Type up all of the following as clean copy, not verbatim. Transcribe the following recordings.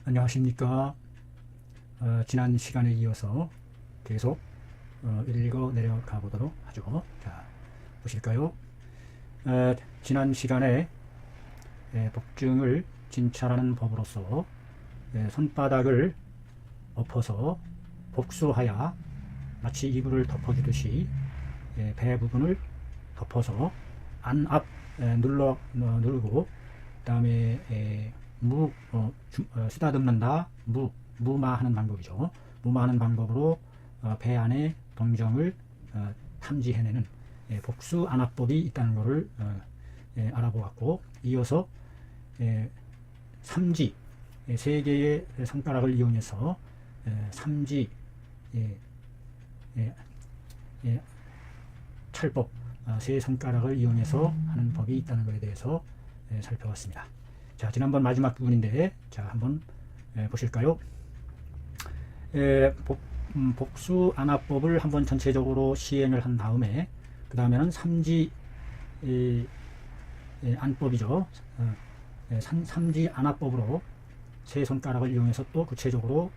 안녕하십니까. 지난 시간에 이어서 계속 읽어 내려가 보도록 하죠. 자, 보실까요? 지난 시간에 복중을 진찰하는 법으로서 손바닥을 엎어서 복수하여 마치 이불을 덮어주듯이 배 부분을 덮어서 안압 누르고, 그 다음에 쓰다듬는다, 무마하는 방법이죠. 무마하는 방법으로 배 안의 동정을 탐지해내는 복수 안압법이 있다는 것을 알아보았고, 이어서 삼지, 세 개의 손가락을 이용해서 삼지 찰법, 세 손가락을 이용해서 하는 법이 있다는 것에 대해서 살펴봤습니다. 자, 지난번 마지막 부분인데, 자, 한번 보실까요? 복수 안압법을 한번 전체적으로 시행을 한 다음에, 그 다음에는 삼지 안법이죠. 삼지 안압법으로 세 손가락을 이용해서 또 구체적으로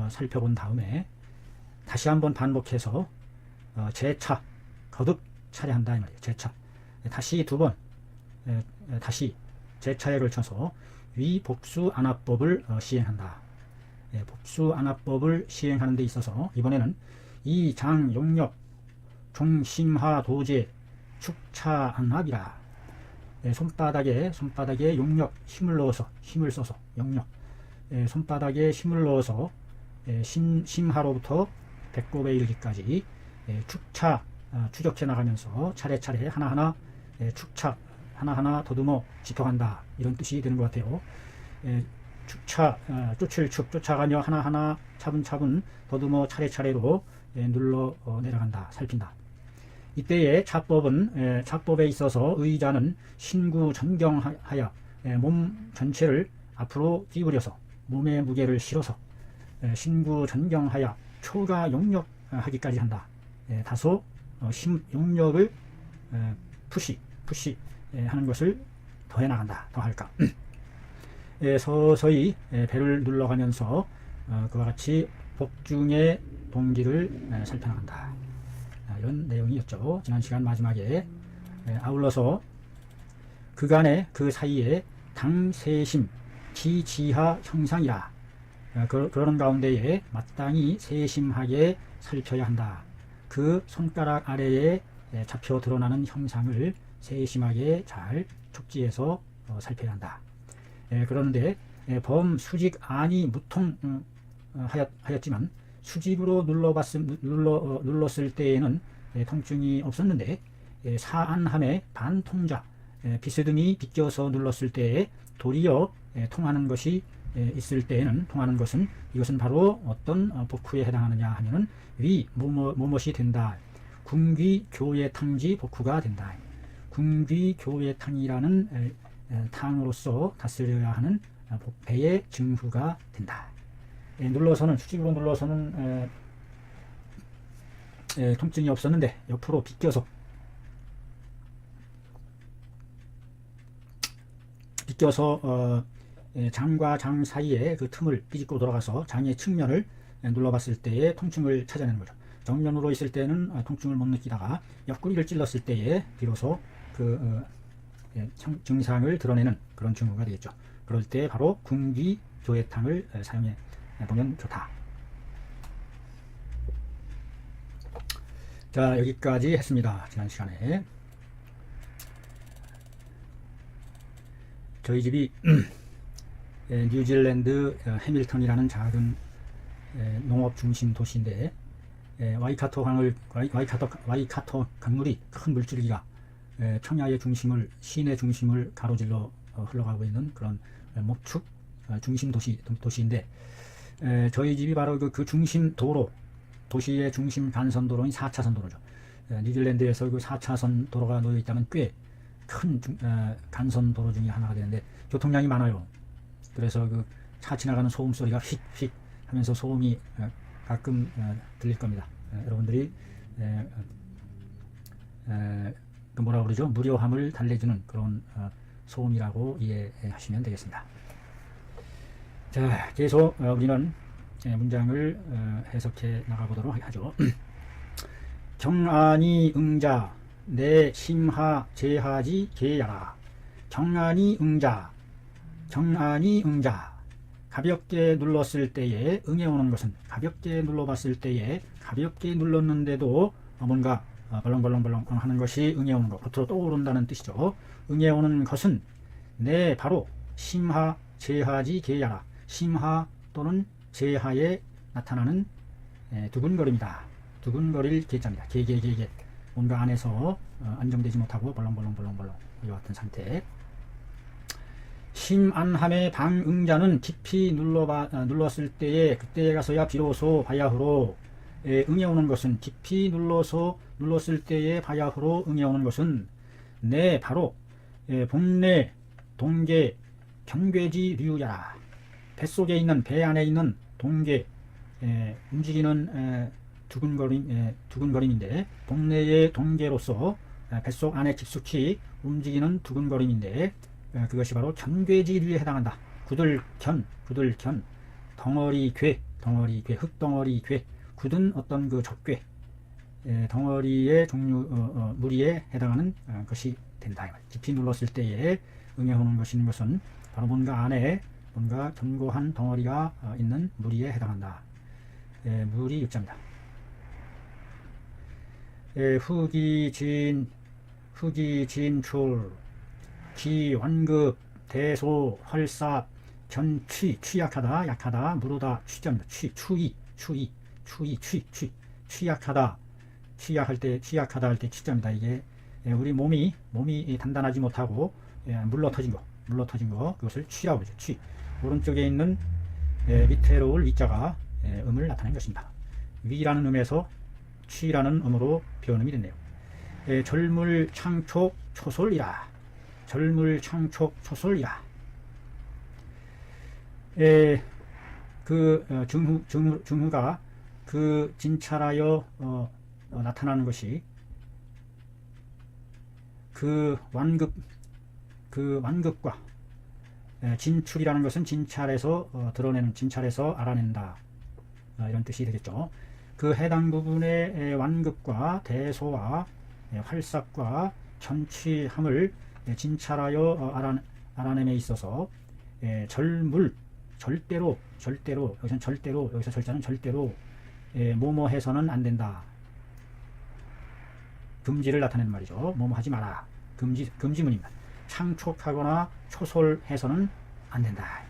살펴본 다음에 다시 한번 반복해서 재차, 거듭 차례한다 이 말이에요. 재차, 다시 두 번, 다시 재차에 걸쳐서 위 복수 안압법을 시행한다. 복수 안압법을 시행하는 데 있어서 이번에는 이 장 용력 종심하 도제 축차 안압이라, 손바닥에 용력, 힘을 써서 용력, 손바닥에 힘을 넣어서 심하로부터 배꼽에 이르기까지 축차, 추적해 나가면서 차례차례 하나하나 축차, 하나하나 더듬어 짚어간다, 이런 뜻이 되는 것 같아요. 축차, 쫓을축, 쫓아가며 하나하나 차분차분 더듬어 차례차례로 눌러 내려간다, 살핀다. 이때의 차법은, 차법에 있어서 의자는 신구 전경하여 몸 전체를 앞으로 찌부려서 몸의 무게를 실어서 신구 전경하여 초가 용력하기까지 한다. 다소 용력을 푸시 하는 것을 더해 나간다, 더할까. 서서히 배를 눌러가면서 그와 같이 복중의 동기를 살펴나간다, 이런 내용이었죠. 지난 시간 마지막에 아울러서 그간의 그 사이에 당세심 기지하 형상이라, 그러는 가운데에 마땅히 세심하게 살펴야 한다. 그 손가락 아래에 잡혀 드러나는 형상을 세심하게 잘 촉지해서 살펴야 한다. 그런데 범수직 안이 무통하였지만 수직으로 눌렀을 때에는 통증이 없었는데, 사안함에 반통자, 비스듬히 비껴서 눌렀을 때에 도리어 통하는 것이 있을 때에는, 통하는 것은, 이것은 바로 어떤 복후에 해당하느냐 하면은 위 무엇이 된다, 궁귀교외탕지 복후가 된다. 궁귀교외탕이라는 탕으로서 다스려야 하는 배의 증후가 된다. 눌러서는, 수직으로 눌러서는 통증이 없었는데 옆으로 비껴서 장과 장 사이에 그 틈을 비집고 돌아가서 장의 측면을 눌러봤을 때의 통증을 찾아내는 거죠. 정면으로 있을 때는 통증을 못 느끼다가 옆구리를 찔렀을 때에 비로소 그 증상을 드러내는 그런 증후가 되겠죠. 그럴 때 바로 궁귀교외탕을 사용해 보면 좋다. 자, 여기까지 했습니다. 지난 시간에 저희 집이 뉴질랜드 해밀턴이라는 작은 농업 중심 도시인데, 와이카토 강물이 큰 물줄기가 청야의 중심을, 시내 중심을 가로질러 흘러가고 있는 그런 목축 중심 도시인데, 저희 집이 바로 그 중심 도로, 도시의 중심 간선도로인 4차선 도로죠. 뉴질랜드에서 그 4차선 도로가 놓여 있다면 꽤 큰 간선 도로 중에 하나가 되는데 교통량이 많아요. 그래서 그 차 지나가는 소음 소리가 휙휙 하면서 소음이 가끔 들릴 겁니다. 여러분들이 그 뭐라 그러죠? 무료함을 달래주는 그런 소음이라고 이해하시면 되겠습니다. 자, 계속 우리는 문장을 해석해 나가보도록 하죠. 경안이 응자 내 심하 제하지 계야라. 경안이 응자, 경안이 응자. 가볍게 눌렀을 때에 응해오는 것은, 가볍게 눌러봤을 때에 가볍게 눌렀는데도 뭔가 벌렁벌렁벌렁 하는 것이 응해오는 것, 겉으로 떠오른다는 뜻이죠. 응해오는 것은 내 바로 심하 제하지 계야라. 심하 또는 제하에 나타나는 두근거림이다. 두근거릴 계자입니다. 개개개개. 뭔가 안에서 안정되지 못하고 벌렁벌렁벌렁벌렁 이와 같은 상태. 심안함의 방응자는 깊이 눌렀을 때에 그때에 가서야 비로소 바야흐로 응해오는 것은, 깊이 눌렀을 때에 바야흐로 응해오는 것은 내 바로 본래 동계 경괴지 류야라. 뱃속에 있는, 배 안에 있는 동계, 움직이는 두근거림인데, 본래의 동계로서 뱃속 안에 깊숙이 움직이는 두근거림인데, 그것이 바로 견괴지류에 해당한다. 구들견, 덩어리 괴, 흙덩어리 괴, 굳은 어떤 그 적괴, 덩어리의 종류, 무리에 해당하는 것이 된다. 깊이 눌렀을 때에 응해오는 것은 바로 뭔가 안에 뭔가 견고한 덩어리가 있는 무리에 해당한다. 무리 육자입니다. 후기진출, 기완급, 대소, 헐삽, 견취, 취약하다, 약하다, 무르다, 취자입니다. 취약하다, 취약하다 할 때 취자입니다. 이게 우리 몸이 단단하지 못하고 물러터진 거, 그것을 취라고 그러죠. 취. 오른쪽에 있는 밑에로 올 위자가 음을 나타낸 것입니다. 위라는 음에서 취라는 음으로 변음이 됐네요. 절물 창촉 초솔이라. 절물 창촉 초솔이라. 중후가 그 진찰하여 나타나는 것이 그 완급과, 진출이라는 것은 진찰에서 드러내는, 진찰에서 알아낸다, 이런 뜻이 되겠죠. 그 해당 부분의 완급과 대소와 활삭과 견취함을 진찰하여 알아냄에 있어서 절대로 여기서 절자는 절대로 뭐뭐 해서는 안 된다, 금지를 나타내는 말이죠. 뭐뭐 하지 마라, 금지문입니다. 창촉하거나 초솔해서는 안 된다.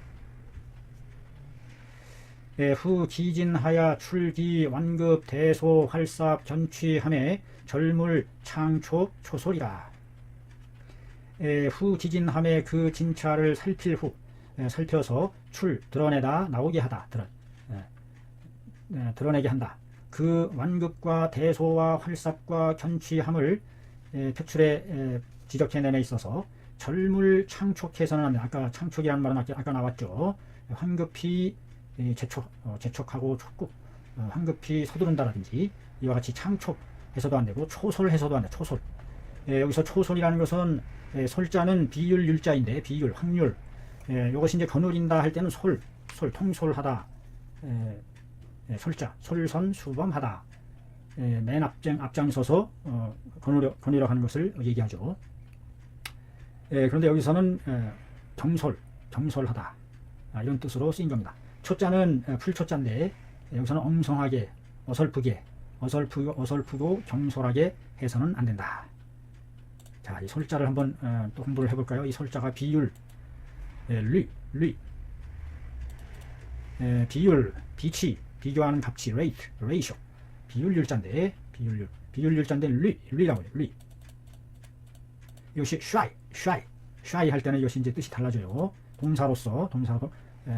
후 기진하야 출기 완급 대소 활삽 견취함에 절물 창촉 초솔이라. 후 기진함에 그 진찰을 살필 후, 살펴서 드러내다, 나오게 하다, 드러내게 한다. 그 완급과 대소와 활삽과 견취함을 표출해 지적해내에 있어서 절물 창촉해서는 안 된다. 아까 창촉이라는 말은 아까 나왔죠. 황급히 재촉하고 촉구, 황급히 서두른다라든지 이와 같이 창촉해서도 안 되고 초솔해서도 안 돼. 초솔. 여기서 초솔이라는 것은 솔자는 비율 율자인데, 비율, 확률. 이것이 이제 거느린다 할 때는 통솔하다, 솔자, 솔선 수범하다, 맨 앞장서서 거느려 하는 것을 얘기하죠. 그런데 여기서는 경솔하다, 이런 뜻으로 쓰인 겁니다. 초자는 풀초자인데 여기서는 엉성하게, 어설프고 경솔하게 해서는 안 된다. 자, 이 솔자를 한번 또 공부를 해볼까요? 이 솔자가 비율, 비율, 비치, 비교하는 값치, ratio, 비율 율자인데, 비율 율자인데 류라고 해요. 류. 이것이 shy 할 때는 이것이 이제 뜻이 달라져요. 동사로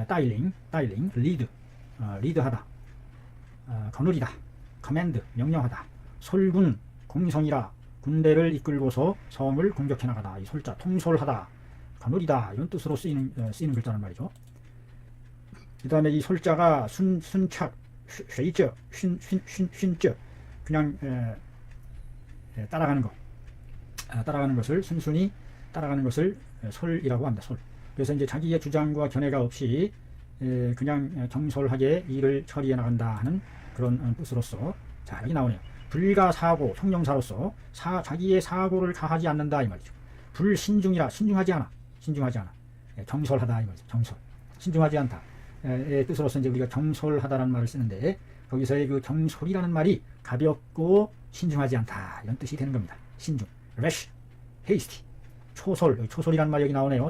다일링, 리드하다, 거느리다, command, 명령하다, 솔군, 공성이라, 군대를 이끌고서 성을 공격해 나가다. 이 솔자, 통솔하다, 거느리다, 이런 뜻으로 쓰이는 글자란 말이죠. 그 다음에 이 솔자가 순착, 쉐이저, 쉰저, 그냥 따라가는 것을, 순순히 따라가는 것을 솔이라고 합니다. 솔. 그래서 이제 자기의 주장과 견해가 없이 그냥 경솔하게 일을 처리해 나간다 하는 그런 뜻으로서 자 여기 나오네요. 불가사고 형용사로서 자기의 사고를 가하지 않는다 이 말이죠. 불신중이라 신중하지 않아 경솔하다 이 말이죠. 경솔 신중하지 않다 의 뜻으로서 이제 우리가 경솔하다라는 말을 쓰는데 거기서의 그 경솔이라는 말이 가볍고 신중하지 않다 이런 뜻이 되는 겁니다. 신중, rash, hasty, 초솔이라는 말이 여기 나오네요.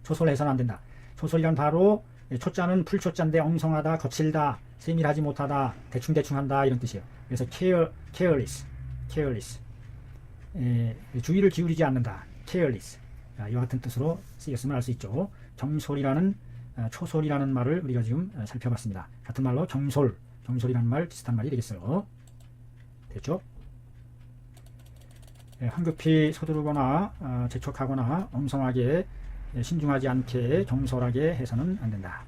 초솔해서는 안 된다. 초솔이란 바로 초자는 풀초자인데 엉성하다, 거칠다, 세밀하지 못하다, 대충한다 이런 뜻이에요. 그래서 careless, 주의를 기울이지 않는다, careless 이와 같은 뜻으로 쓰였으면 알 수 있죠. 경솔이라는 초솔이라는 말을 우리가 지금 살펴봤습니다. 같은 말로 경솔이라는 말 비슷한 말이 되겠어요. 됐죠? 황급히 서두르거나 재촉하거나 엉성하게 신중하지 않게 경솔하게 해서는 안 된다.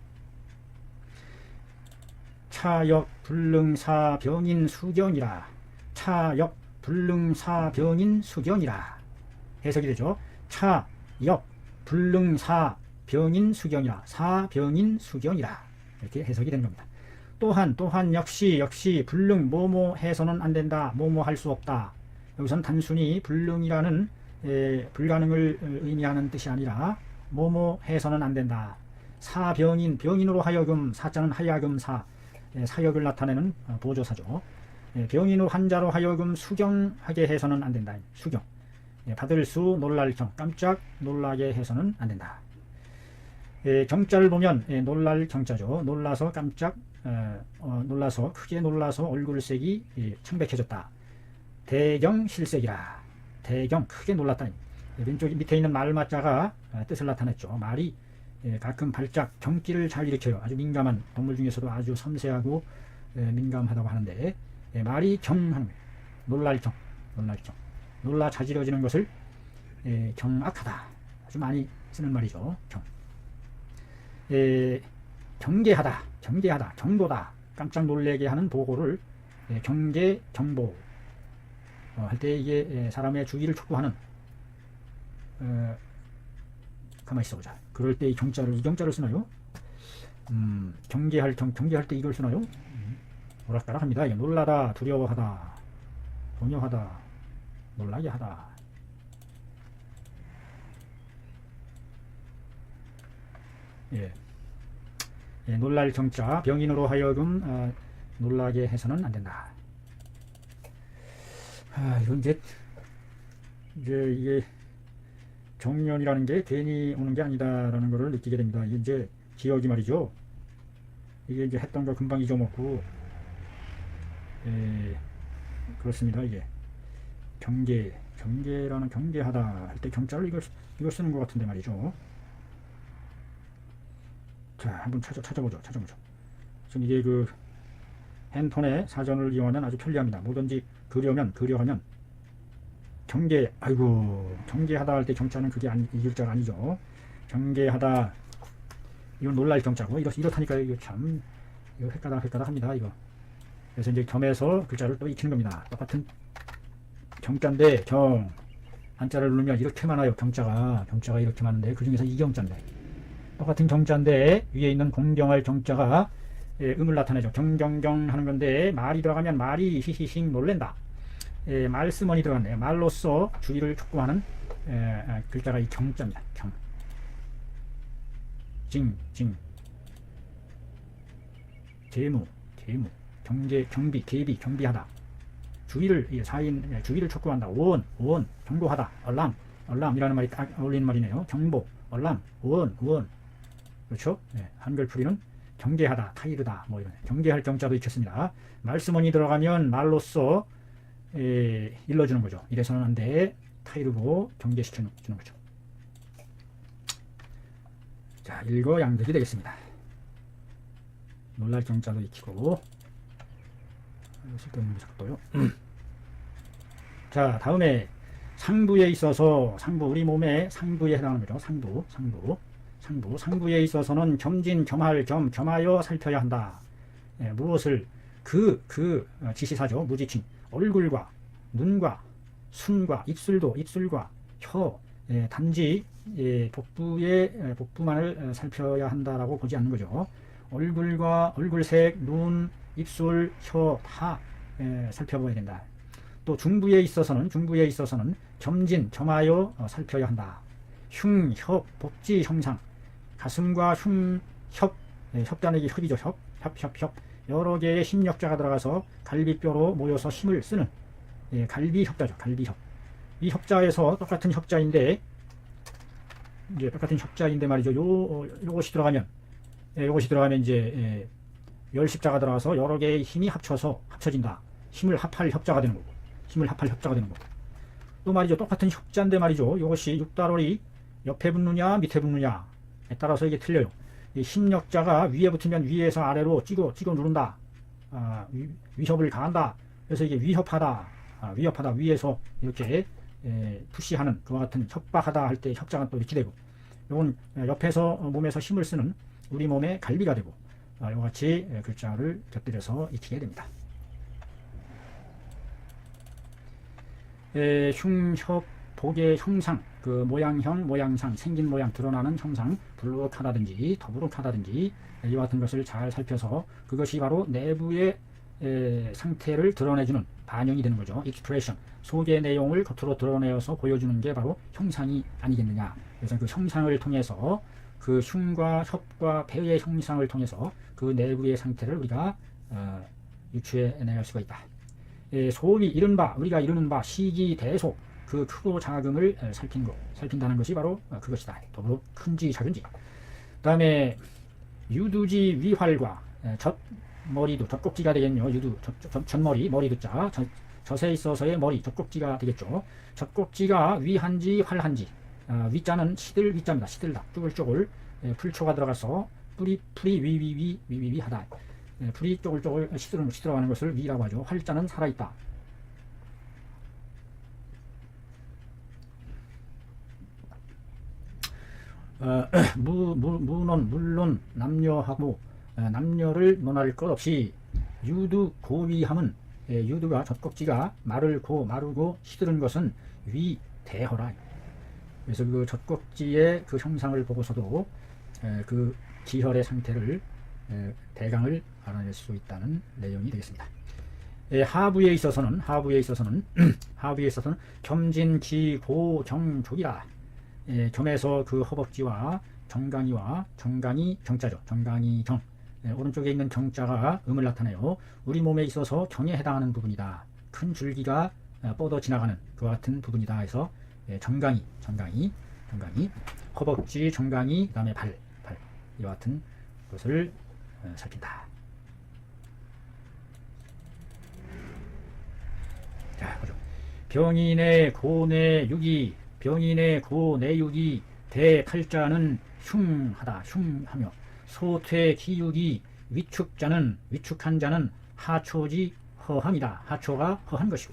차역 불능사 병인 수경이라. 차역 불능사 병인 수경이라 해석이 되죠. 차역 불능사 병인 수경이라. 사병인 수경이라 이렇게 해석이 되는 겁니다. 또한 역시 불능 뭐뭐 해서는 안 된다. 뭐뭐 할 수 없다. 여기서는 단순히 불능이라는 불가능을 의미하는 뜻이 아니라 뭐뭐 해서는 안 된다. 병인으로 하여금 사자는 하야금 사역을 나타내는 보조사죠. 병인으로 환자로 하여금 수경하게 해서는 안 된다. 수경 받을 수 놀랄 경 깜짝 놀라게 해서는 안 된다. 경자를 보면 놀랄 경자죠. 놀라서 깜짝 놀라서 크게 놀라서 얼굴색이 청백해졌다. 대경 실색이라. 대경 크게 놀랐다. 왼쪽 밑에 있는 말맞자가 뜻을 나타냈죠. 말이 가끔 발작 경기를 잘 일으켜요. 아주 민감한 동물 중에서도 아주 섬세하고 민감하다고 하는데 말이 경하는 거예요. 놀랄 경 놀라 자지러지는 것을 경악하다 아주 많이 쓰는 말이죠. 경계하다 경보다 깜짝 놀래게 하는 보고를 경계 경보 할 때 이게 사람의 주의를 촉구하는 가만히 있어보자. 그럴 때 이 경자를 쓰나요? 경계할 때 이걸 쓰나요? 오락가락합니다. 놀라다, 두려워하다, 동요하다, 놀라게 하다. 놀랄 경자 병인으로 하여금 놀라게 해서는 안 된다. 이건 이제 이게 정년이라는 게 괜히 오는 게 아니다라는 것을 느끼게 됩니다. 이게 이제 기억이 말이죠. 이게 이제 했던 거 금방 잊어먹고, 그렇습니다. 이게 경계라는 경계하다 할 때 경자를 이걸 쓰는 것 같은데 말이죠. 자, 한번 찾아보죠. 지금 이게 그 핸폰의 사전을 이용하면 아주 편리합니다. 뭐든지 그려하면 경계하다 할 때 경자는 그게 이 글자가 아니죠. 경계하다 이건 놀랄 경자고 이렇다니까 이거 참 이거 헷가닥 합니다. 이거 그래서 이제 겸해서 글자를 또 익히는 겁니다. 똑같은 경자인데 한자를 누르면 이렇게 많아요. 경자가 이렇게 많은데 그 중에서 이경자인데 똑같은 경자인데 위에 있는 공경할 경자가 음을 나타내죠. 경경경 하는 건데 말이 들어가면 말이 히히히 놀랜다. 말스머니 들어갔네요. 말로써 주의를 촉구하는 글자가 이 경자입니다. 징 계무 경비 경비하다. 주의를 주의를 촉구한다. 원 경고하다. 얼람이라는 말이 딱 어울리는 말이네요. 경보 얼람 원 그렇죠? 한글풀이는 경계하다, 타이르다, 뭐 이런 경계할 경자도 익혔습니다. 말스머니 들어가면 말로써 일러주는 거죠. 이래서는 안 돼. 타이르고 경계시켜주는 거죠. 자, 일거양득이 되겠습니다. 놀랄 경자도 익히고 쓸데없는 게 자꾸 떠요. 자, 다음에 상부에 있어서 우리 몸의 상부에 해당하는 거죠. 상부에 있어서는 겸진, 겸할, 겸하여 살펴야 한다. 무엇을 지시사죠. 무지칭. 얼굴과 눈과 순과 입술과 혀 단지 복부만을 살펴야 한다라고 보지 않는 거죠. 얼굴과 얼굴색, 눈, 입술, 혀 다 살펴봐야 된다. 또 중부에 있어서는 겸진, 점하여 살펴야 한다. 흉, 협, 복지, 형상, 가슴과 흉, 협, 협자는 이게 협이죠. 협. 여러 개의 힘역자가 들어가서 갈비뼈로 모여서 힘을 쓰는 갈비협자죠. 갈비협. 이 협자에서 똑같은 협자인데 말이죠. 요것이 들어가면 이제 열십자가 들어가서 여러 개의 힘이 합쳐진다. 힘을 합할 협자가 되는 거고. 또 말이죠. 똑같은 협자인데 말이죠. 이것이 육달월이 옆에 붙느냐 밑에 붙느냐에 따라서 이게 틀려요. 이 힘역자가 위에 붙으면 위에서 아래로 찍어 누른다. 위협을 가한다. 그래서 이게 위협하다. 위에서 이렇게 푸시하는 그와 같은 협박하다 할 때 협자가 또 이렇게 되고, 이건 옆에서 몸에서 힘을 쓰는 우리 몸의 갈비가 되고, 이와 같이 글자를 곁들여서 익히게 됩니다. 흉, 협, 복의 형상, 그 모양형, 모양상, 생긴 모양, 드러나는 형상, 불룩하다든지 더부룩하다든지 이와 같은 것을 잘 살펴서 그것이 바로 내부의 상태를 드러내주는 반영이 되는 거죠. 익스프레션, 속의 내용을 겉으로 드러내어서 보여주는 게 바로 형상이 아니겠느냐. 그래서 그 형상을 통해서 그 흉과 협과 배의 형상을 통해서 그 내부의 상태를 우리가 유추해낼 수가 있다. 소음이 우리가 이루는 바 시기 대소, 그 크고 작음을 살핀다는 것이 바로 그것이다. 더불어 큰지 작은지. 그 다음에 유두지 위활과 젖머리도 젖꼭지가 되겠네요. 젖머리, 머리두자, 젖에 있어서의 머리, 젖꼭지가 되겠죠. 젖꼭지가 위한지 활한지. 위자는 시들 위자입니다. 시들다. 쪼글쪼글 풀초가 들어가서 풀이 위위 하다. 풀이 쪼글쪼글 시들어가는 것을 위라고 하죠. 활자는 살아있다. 물론 남녀하고 남녀를 논할 것 없이 유두 고위함은 유두가 젖꼭지가 마르고 시드른 것은 위대허라. 그래서 그 젖꼭지의 그 형상을 보고서도 그 기혈의 상태를 대강을 알아낼 수 있다는 내용이 되겠습니다. 하부에 있어서는 겸진기고경족이라. 겸에서 그 허벅지와 정강이 정자죠. 정강이 경. 오른쪽에 있는 경자가 음을 나타내요. 우리 몸에 있어서 경에 해당하는 부분이다. 큰 줄기가 뻗어 지나가는 그와 같은 부분이다 해서 정강이, 허벅지, 정강이, 그 다음에 발 이와 같은 것을 살핀다. 자, 보죠. 병인의 고내육이, 대탈자는 흉하며, 소퇴기육이 위축한 자는 하초지 허함이다. 하초가 허한 것이고,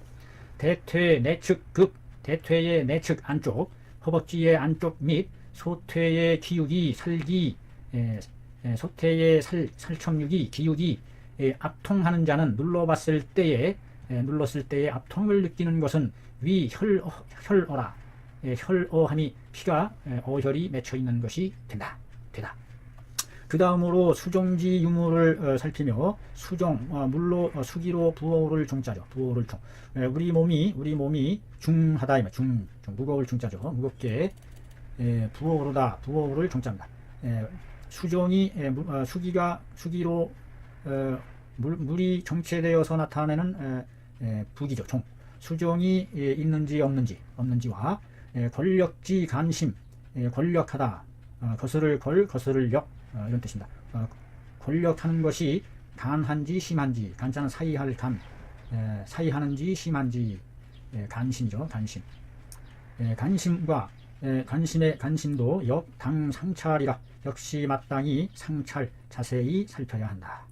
대퇴 내측극, 대퇴의 내측 안쪽, 허벅지의 안쪽 및 소퇴의 기육이 소퇴의 살첨육이 기육이 압통하는 자는 눌렀을 때에 압통을 느끼는 것은 혈어라. 혈어함이 피가 어혈이 맺혀 있는 것이 되다. 그 다음으로 수종지 유무를 살피며, 물로 수기로 부어오를 종자죠. 부어오를 종. 우리 몸이 중하다. 무거울 중자죠. 무겁게 부어오르다. 부어오를 종자입니다. 수종이 수기로 물이 정체되어서 나타내는 부기죠. 종. 수종이 있는지 없는지와 권력지 간심, 권력하다, 거스를 역, 이런 뜻입니다. 권력하는 것이 간한지 심한지, 간자는 사이할 간, 사이하는지 심한지, 간심이죠. 간심과 간심도 역당 상찰이라. 역시 마땅히 상찰 자세히 살펴야 한다.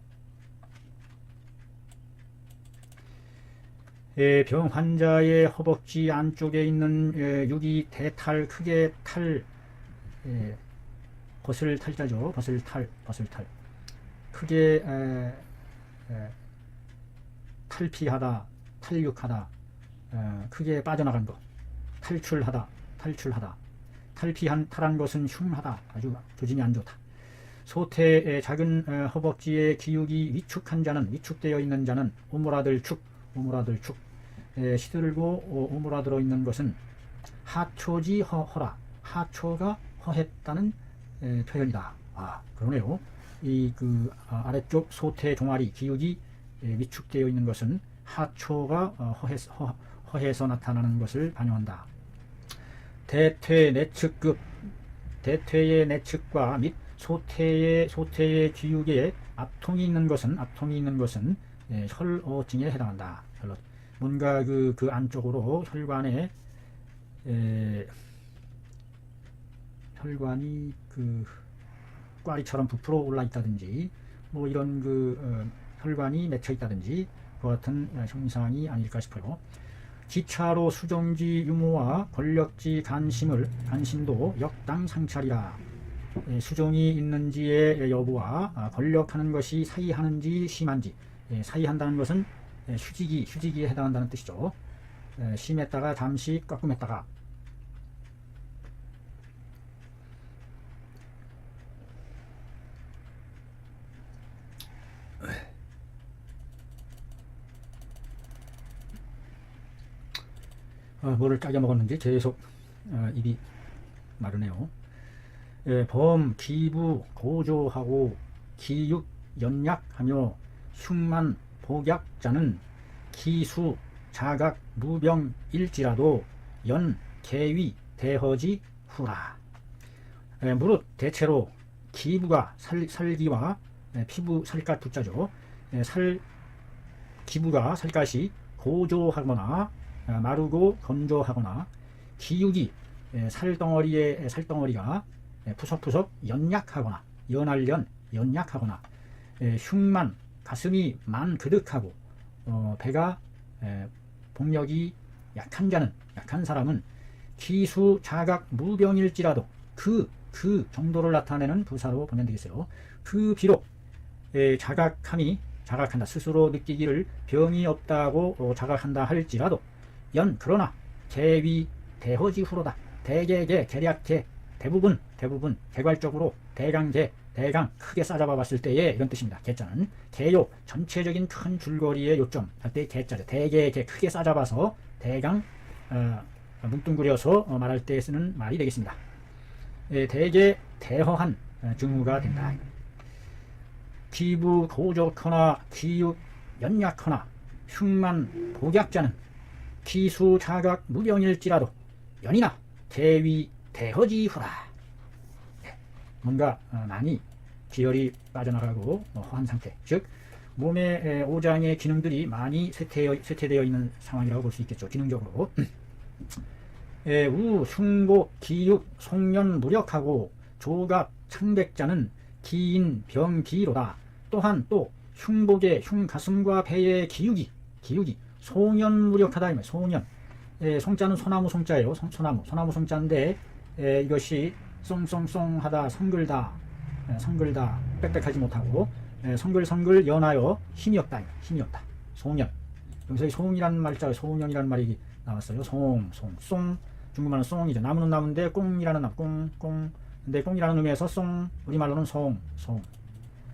병 환자의 허벅지 안쪽에 있는 육이 대탈, 크게 벗을 탈자죠. 벗을 탈. 크게 탈피하다, 탈육하다, 크게 빠져나간 것. 탈출한 것은 흉하다. 아주 조짐이 안 좋다. 소태의 작은 허벅지에 기육이 위축한 자는, 위축되어 있는 자는 오므라들 축, 오므라들 축. 시들고 오므라들어 있는 것은 하초지 허라, 하초가 허했다는 표현이다. 아, 그러네요. 이 아래쪽 소태 종아리 기육이 위축되어 있는 것은 하초가 허해서 나타나는 것을 반영한다. 대퇴 내측급, 대퇴의 내측과 및 소태의 기육에 압통이 있는 것은 혈어증에 해당한다. 뭔가 그 안쪽으로 혈관에 혈관이 꽈리처럼 부풀어 올라 있다든지 뭐 이런 혈관이 맺혀 있다든지 그 같은 형상이 아닐까 싶어요. 기차로 수정지 유무와 권력지 간심도 역당 상찰이라. 수정이 있는지의 여부와 권력하는 것이 사이하는지 심한지. 사이한다는 것은 휴지기에 해당한다는 뜻이죠. 심했다가 잠시 꺾음했다가. 뭐를 짜게 먹었는지 계속 입이 마르네요. 범, 기부, 고조하고 기육, 연약하며 흉만, 복약자는 기수, 자각, 무병일지라도 연, 개위, 대허지, 후라. 무릇 대체로 기부가 살기와 피부 살갗 두자죠. 기부가 살갗이 고조하거나 마르고 건조하거나 기육이 살덩어리가 푸석푸석 연약하거나 연약하거나 흉만 가슴이 그득하고 배가 복력이 약한 사람은 기수 자각 무병일지라도 그 정도를 나타내는 부사로 보면 되겠어요. 비록 자각한다 스스로 느끼기를 병이 없다고 자각한다 할지라도 그러나 개위 대허지 후로다. 계략 대부분 개괄적으로 대강 크게 싸잡아 봤을 때에 이런 뜻입니다. 개자는 개요 전체적인 큰 줄거리의 요점 할 때 개자죠. 개 크게 싸잡아서 대강 뭉뚱그려서 말할 때 쓰는 말이 되겠습니다. 대개 대허한 증후가 된다. 기부 고적하나 기육 연약하나 흉만 복약자는 기수 자각 무병일지라도 연이나 대위 대허지 후라. 뭔가 많이 기혈이 빠져나가고 허한 상태, 즉 몸의 오장의 기능들이 많이 쇠퇴되어 있는 상황이라고 볼 수 있겠죠. 기능적으로. 우, 흉복, 기육, 송년, 무력하고 조각, 창백자는 기인, 병기로다. 또한 또 흉복의 흉가슴과 배의 기육이 송연 무력하다. 송연. 송자는 소나무 송자예요. 소나무 송자인데 이것이 쏭쏭쏭하다, 성글다, 빽빽하지 못하고 성글 연하여 힘이 없다. 송연. 여기서 송이라는 말자, 송연이라는 말이 나왔어요. 송. 중국말은 송이죠. 나무는 나무인데 꽁이라는 나무, 꽁. 근데 꽁이라는 의미에서 송, 우리말로는 송.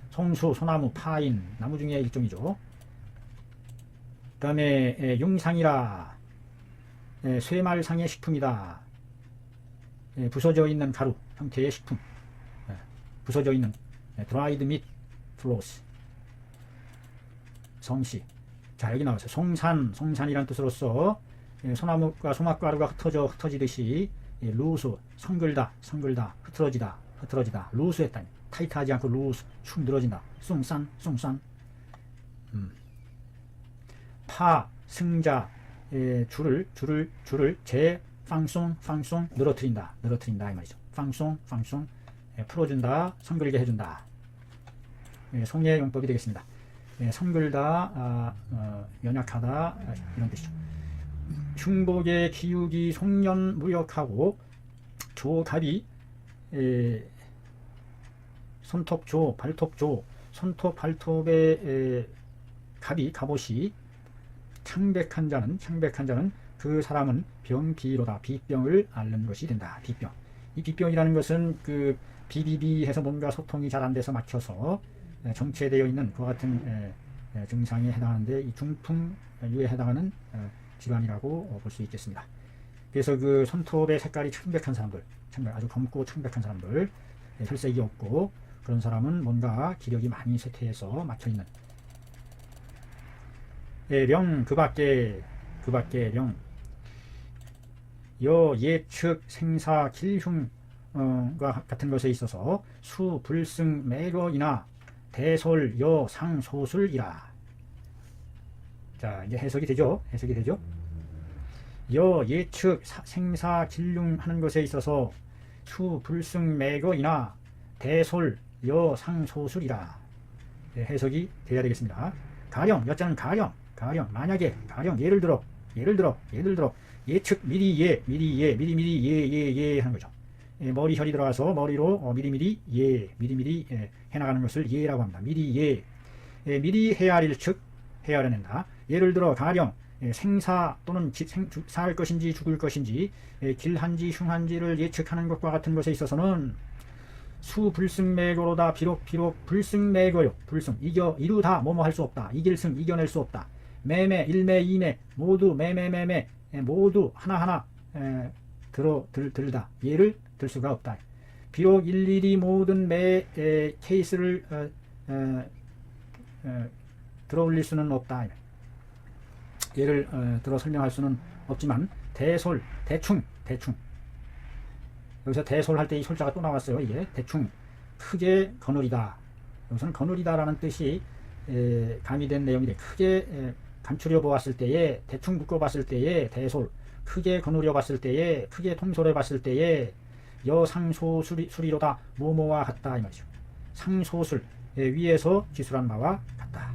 송수, 소나무, 파인, 나무 중에 일종이죠. 그 다음에 융상이라. 쇠말상의 식품이다. 부서져 있는 가루 형태의 식품. 부서져 있는 dried meat floss. 성씨. 자, 여기 나와서 송산이라는 뜻으로서 소나무가 소막가루가 흩어지듯이 루스, 성글다, 흐트러지다, 루스했다니. 타이트하지 않고 루스, 축 늘어진다. 숭산. 파, 승자, 줄을 방송 늘어뜨린다 이 말이죠. 방송 풀어준다, 성글게 해준다. 송의 용법이 되겠습니다. 성글다, 연약하다, 이런 뜻이죠. 흉복의 기육이 송년 무력하고 조갑이 손톱 발톱의 갑옷이 창백한 자는 그 사람은 병기로다. 비병을 앓는 것이 된다. 비병. 이 비병이라는 것은 비비비해서 뭔가 소통이 잘 안 돼서 막혀서 정체되어 있는 그와 같은 증상에 해당하는데 이 중풍류에 해당하는 질환이라고 볼 수 있겠습니다. 그래서 그 손톱의 색깔이 청백한 사람들, 아주 검고 청백한 사람들, 혈색이 없고 그런 사람은 뭔가 기력이 많이 쇠퇴해서 막혀있는 령, 그 밖에 령, 여, 예측, 생사, 길흉과 같은 것에 있어서 수, 불승, 매거이나 대솔, 여, 상, 소술이라. 자, 이제 해석이 되죠? 여, 예측, 생사, 길흉 하는 것에 있어서 수, 불승, 매거이나 대솔, 여, 상, 소술이라. 해석이 돼야 되겠습니다. 가령, 여자는 가령, 만약에, 예를 들어, 예측, 미리 예 하는 거죠. 머리 혈이 들어가서 머리로 미리미리 해나가는 것을 예라고 합니다. 미리 헤아릴 측, 헤아려낸다. 예를 들어, 가령, 생사 또는 살 것인지 죽을 것인지, 길한지 흉한지를 예측하는 것과 같은 것에 있어서는 수불승매거로다. 비록 불승매거요. 불승 이루다 뭐뭐 할 수 없다. 이길승 이겨낼 수 없다. 매매 일매 이매 모두 매매 모두 하나하나 들다. 예를 들 수가 없다. 비록 일일이 모든 매 케이스를 들어올릴 수는 없다. 예를 들어 설명할 수는 없지만 대솔, 대충 여기서 대솔 할 때 이 솔자가 또 나왔어요. 이게 대충 크게 거느리다. 여기서는 거느리다라는 뜻이 가미된 내용인데 크게 감추려 보았을 때에, 대충 묶어 봤을 때에 대솔, 크게 거느려 봤을 때에, 크게 통솔해 봤을 때에 여상소수리로다 뭐뭐와 같다 이 말이죠. 상소술 위에서 기술한 바와 같다.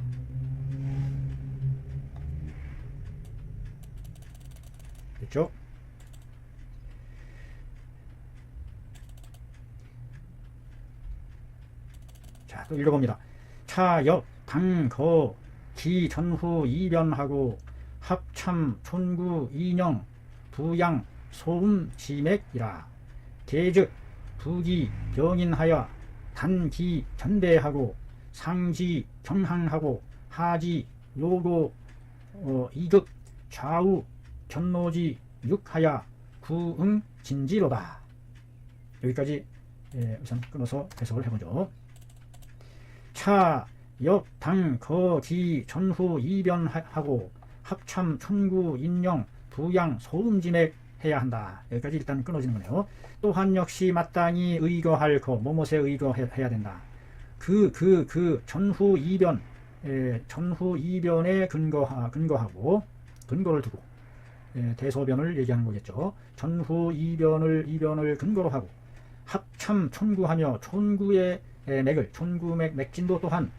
됐죠? 자, 또 읽어봅니다. 차, 역, 당, 거, 기, 전후, 이변하고 합참, 촌구, 인영, 부양, 소음, 지맥이라. 계즉, 부기, 병인하여 단기, 견배하고 상지, 경항하고 하지, 요고, 이극, 좌우, 견노지, 육하야, 구응, 진지로다. 여기까지 우선 끊어서 해석을 해보죠. 차, 역, 당, 거, 기, 전후, 이변하고 합참, 촌구, 인령, 부양, 소음지맥 해야 한다. 여기까지 일단 끊어지는 거네요. 또한 역시 마땅히 의거할 거, 뭐뭇에 의거해야 된다. 전후 이변, 전후 이변에 근거하고 근거를 두고 대소변을 얘기하는 거겠죠. 전후 이변을 근거로 하고 합참, 촌구하며 촌구의 맥을, 촌구맥 맥진도 또한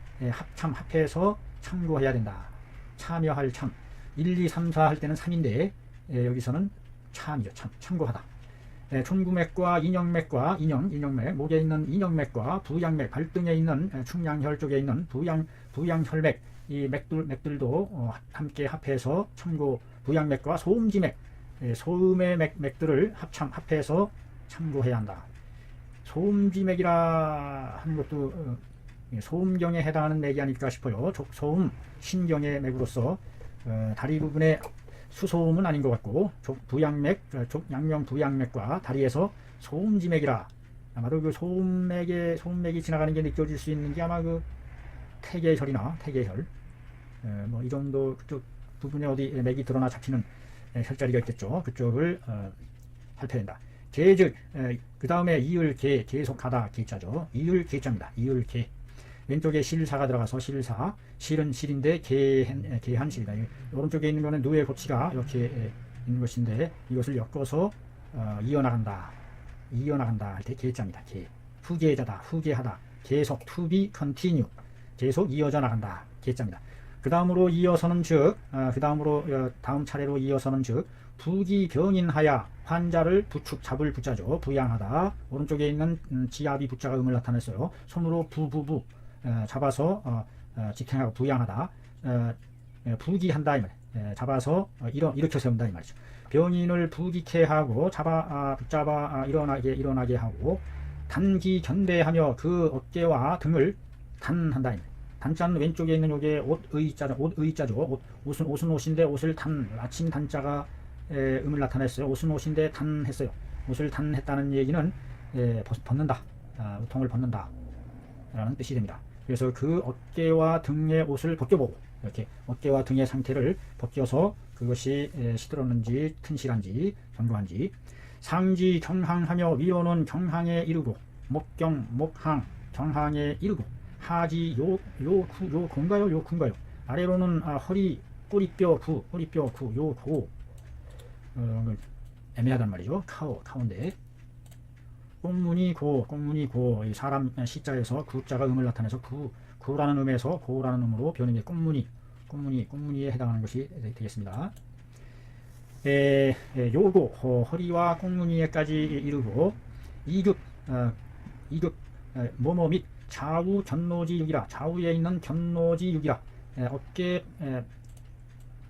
합해서 참고해야 된다. 참여할 참, 1, 2, 3, 4 할 때는 3인데 여기서는 참이죠. 참고하다. 촌구맥과 인영맥과 인영맥, 목에 있는 인영맥과 부양맥, 발등에 있는 충양혈 쪽에 있는 부양혈맥, 이 맥들도 함께 합해서 참고, 부양맥과 소음지맥, 소음의 맥들을 합해서 참고해야 한다. 소음지맥이라 하는 것도 소음경에 해당하는 맥이 아닐까 싶어요. 소음, 신경의 맥으로서 다리 부분에 수소음은 아닌 것 같고, 부양맥, 양명 부양맥과 다리에서 소음지맥이라. 아마도 그 소음맥이 지나가는 게 느껴질 수 있는 게 아마 그 태계혈이나 태계혈, 뭐 이 정도 그쪽 부분에 어디 맥이 드러나 잡히는 혈자리가 있겠죠. 그쪽을 살펴야 된다. 계즉, 그 다음에 이을계, 계속하다 계자죠. 이을계자입니다. 이을계. 왼쪽에 실사가 들어가서 실사, 실은 실인데 계한 실이다. 오른쪽에 있는 거는 누의 고치가 이렇게 있는 것인데 이것을 엮어서 이어나간다 할 때 계자입니다. 계. 후계자다, 후계하다, 계속, to be, continue, 계속 이어져 나간다 계자입니다. 그 다음으로 이어서는 즉, 다음 차례로 이어서는 즉, 부기병인하야, 환자를 잡을 부자죠. 부양하다. 오른쪽에 있는 지압이 부자가 음을 나타냈어요. 손으로 부부부 잡아서 지탱하고 부양하다. 부기한다 이 말. 잡아서 일으켜 세운다 이 말이죠. 병인을 부기케 하고 붙잡아 일어나게 하고 단기 견대하며 그 어깨와 등을 단한다. 단자는 왼쪽에 있는 요게 옷의자죠. 옷은 옷인데 옷을 아침 단자가 음을 나타냈어요. 옷은 옷인데 단했어요. 옷을 단했다는 얘기는 벗는다, 우통을 벗는다 라는 뜻이 됩니다. 그래서 그 어깨와 등의 옷을 벗겨보고, 이렇게 어깨와 등의 상태를 벗겨서 그것이 시들었는지 튼실한지 견고한지, 상지 경항하며 위로는 경항에 이르고, 목경 목항 경항에 이르고, 하지 요 고인가요? 요 군가요? 아래로는 허리 꼬리뼈 구 요 고, 애매하단 말이죠. 카운데 꽁무니 고 사람 시자에서 구자가 음을 나타내서 구라는 음에서 고라는 음으로 변형해 꽁무니에 해당하는 것이 되겠습니다. 요고 허리와 꽁무니에까지 이르고, 이극 뭐뭐 및 좌우 견노지 육이라, 좌우에 있는 견노지 육이라, 어깨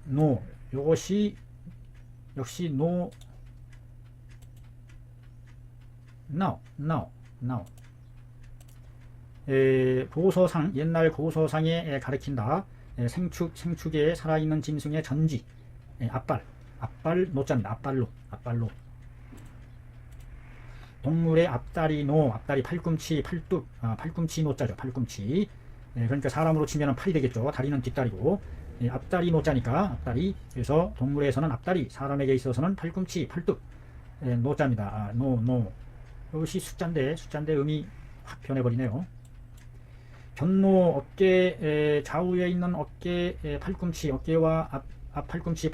노, 요것이 역시 노 now 고서상, 옛날 고서상에 가리킨다. 생축에 살아있는 짐승의 전지, 앞발 노자입니다. 앞발로 동물의 앞다리 팔꿈치 노자죠. 팔꿈치. 그러니까 사람으로 치면 팔이 되겠죠. 다리는 뒷다리고, 앞다리 노자니까 앞다리. 그래서 동물에서는 앞다리, 사람에게 있어서는 팔꿈치, 팔뚝, 노자입니다. 이것이 숫자인데 음이 확 변해버리네요. 견노, 어깨, 좌우에 있는 어깨, 팔꿈치, 어깨와 앞 팔꿈치,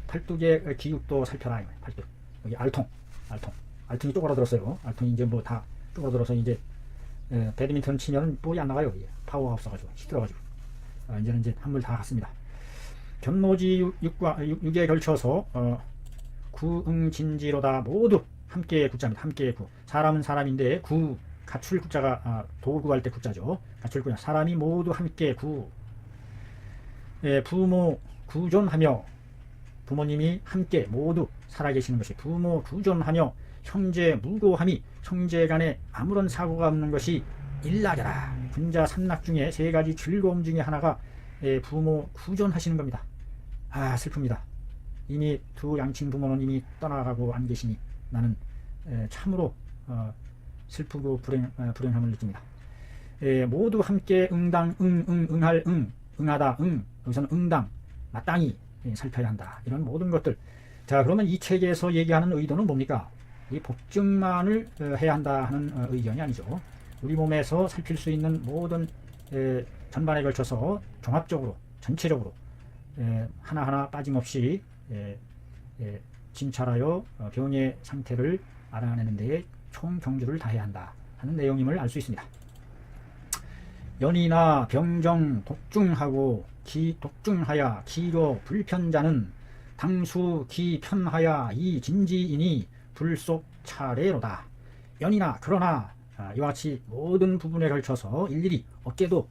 팔뚝의 기육도 살펴라. 팔뚝. 여기 알통이 쪼그라들었어요. 알통이 이제 뭐 다 쪼그라들어서 이제 배드민턴 치면 볼이 안 나가요. 파워가 없어가지고 시들어가지고. 이제는 이제 한물 다 갔습니다. 견노지 육에 걸쳐서 구응진지로다, 모두 함께 구자입니다. 함께 구. 사람은 사람인데 가출 구자가 도구할 때 구자죠. 가출 구자. 사람이 모두 함께 구. 부모 구존하며, 부모님이 함께 모두 살아계시는 것이 부모 구존하며, 형제 무고함이, 형제 간에 아무런 사고가 없는 것이 일락이라. 군자 삼락 중에 세 가지 즐거움 중에 하나가 부모 구존하시는 겁니다. 슬픕니다. 이미 두 양친 부모는 이미 떠나가고 안 계시니 나는 참으로 슬프고 불행함을 느낍니다. 모두 함께 응당, 응할, 응하다, 여기서는 응당, 마땅히 살펴야 한다. 이런 모든 것들. 자, 그러면 이 책에서 얘기하는 의도는 뭡니까? 이 복증만을 해야 한다 하는 의견이 아니죠. 우리 몸에서 살필 수 있는 모든 전반에 걸쳐서 종합적으로, 전체적으로 하나하나 빠짐없이 진찰하여 병의 상태를 알아내는 데에 총경주를 다해야 한다 하는 내용임을 알 수 있습니다. 연이나 병정 독중하고 독중하야 기거 불편자는 당수 기편하야 이 진지이니 불속 차례로다. 연이나, 그러나, 이와 같이 모든 부분에 걸쳐서 일일이 옷도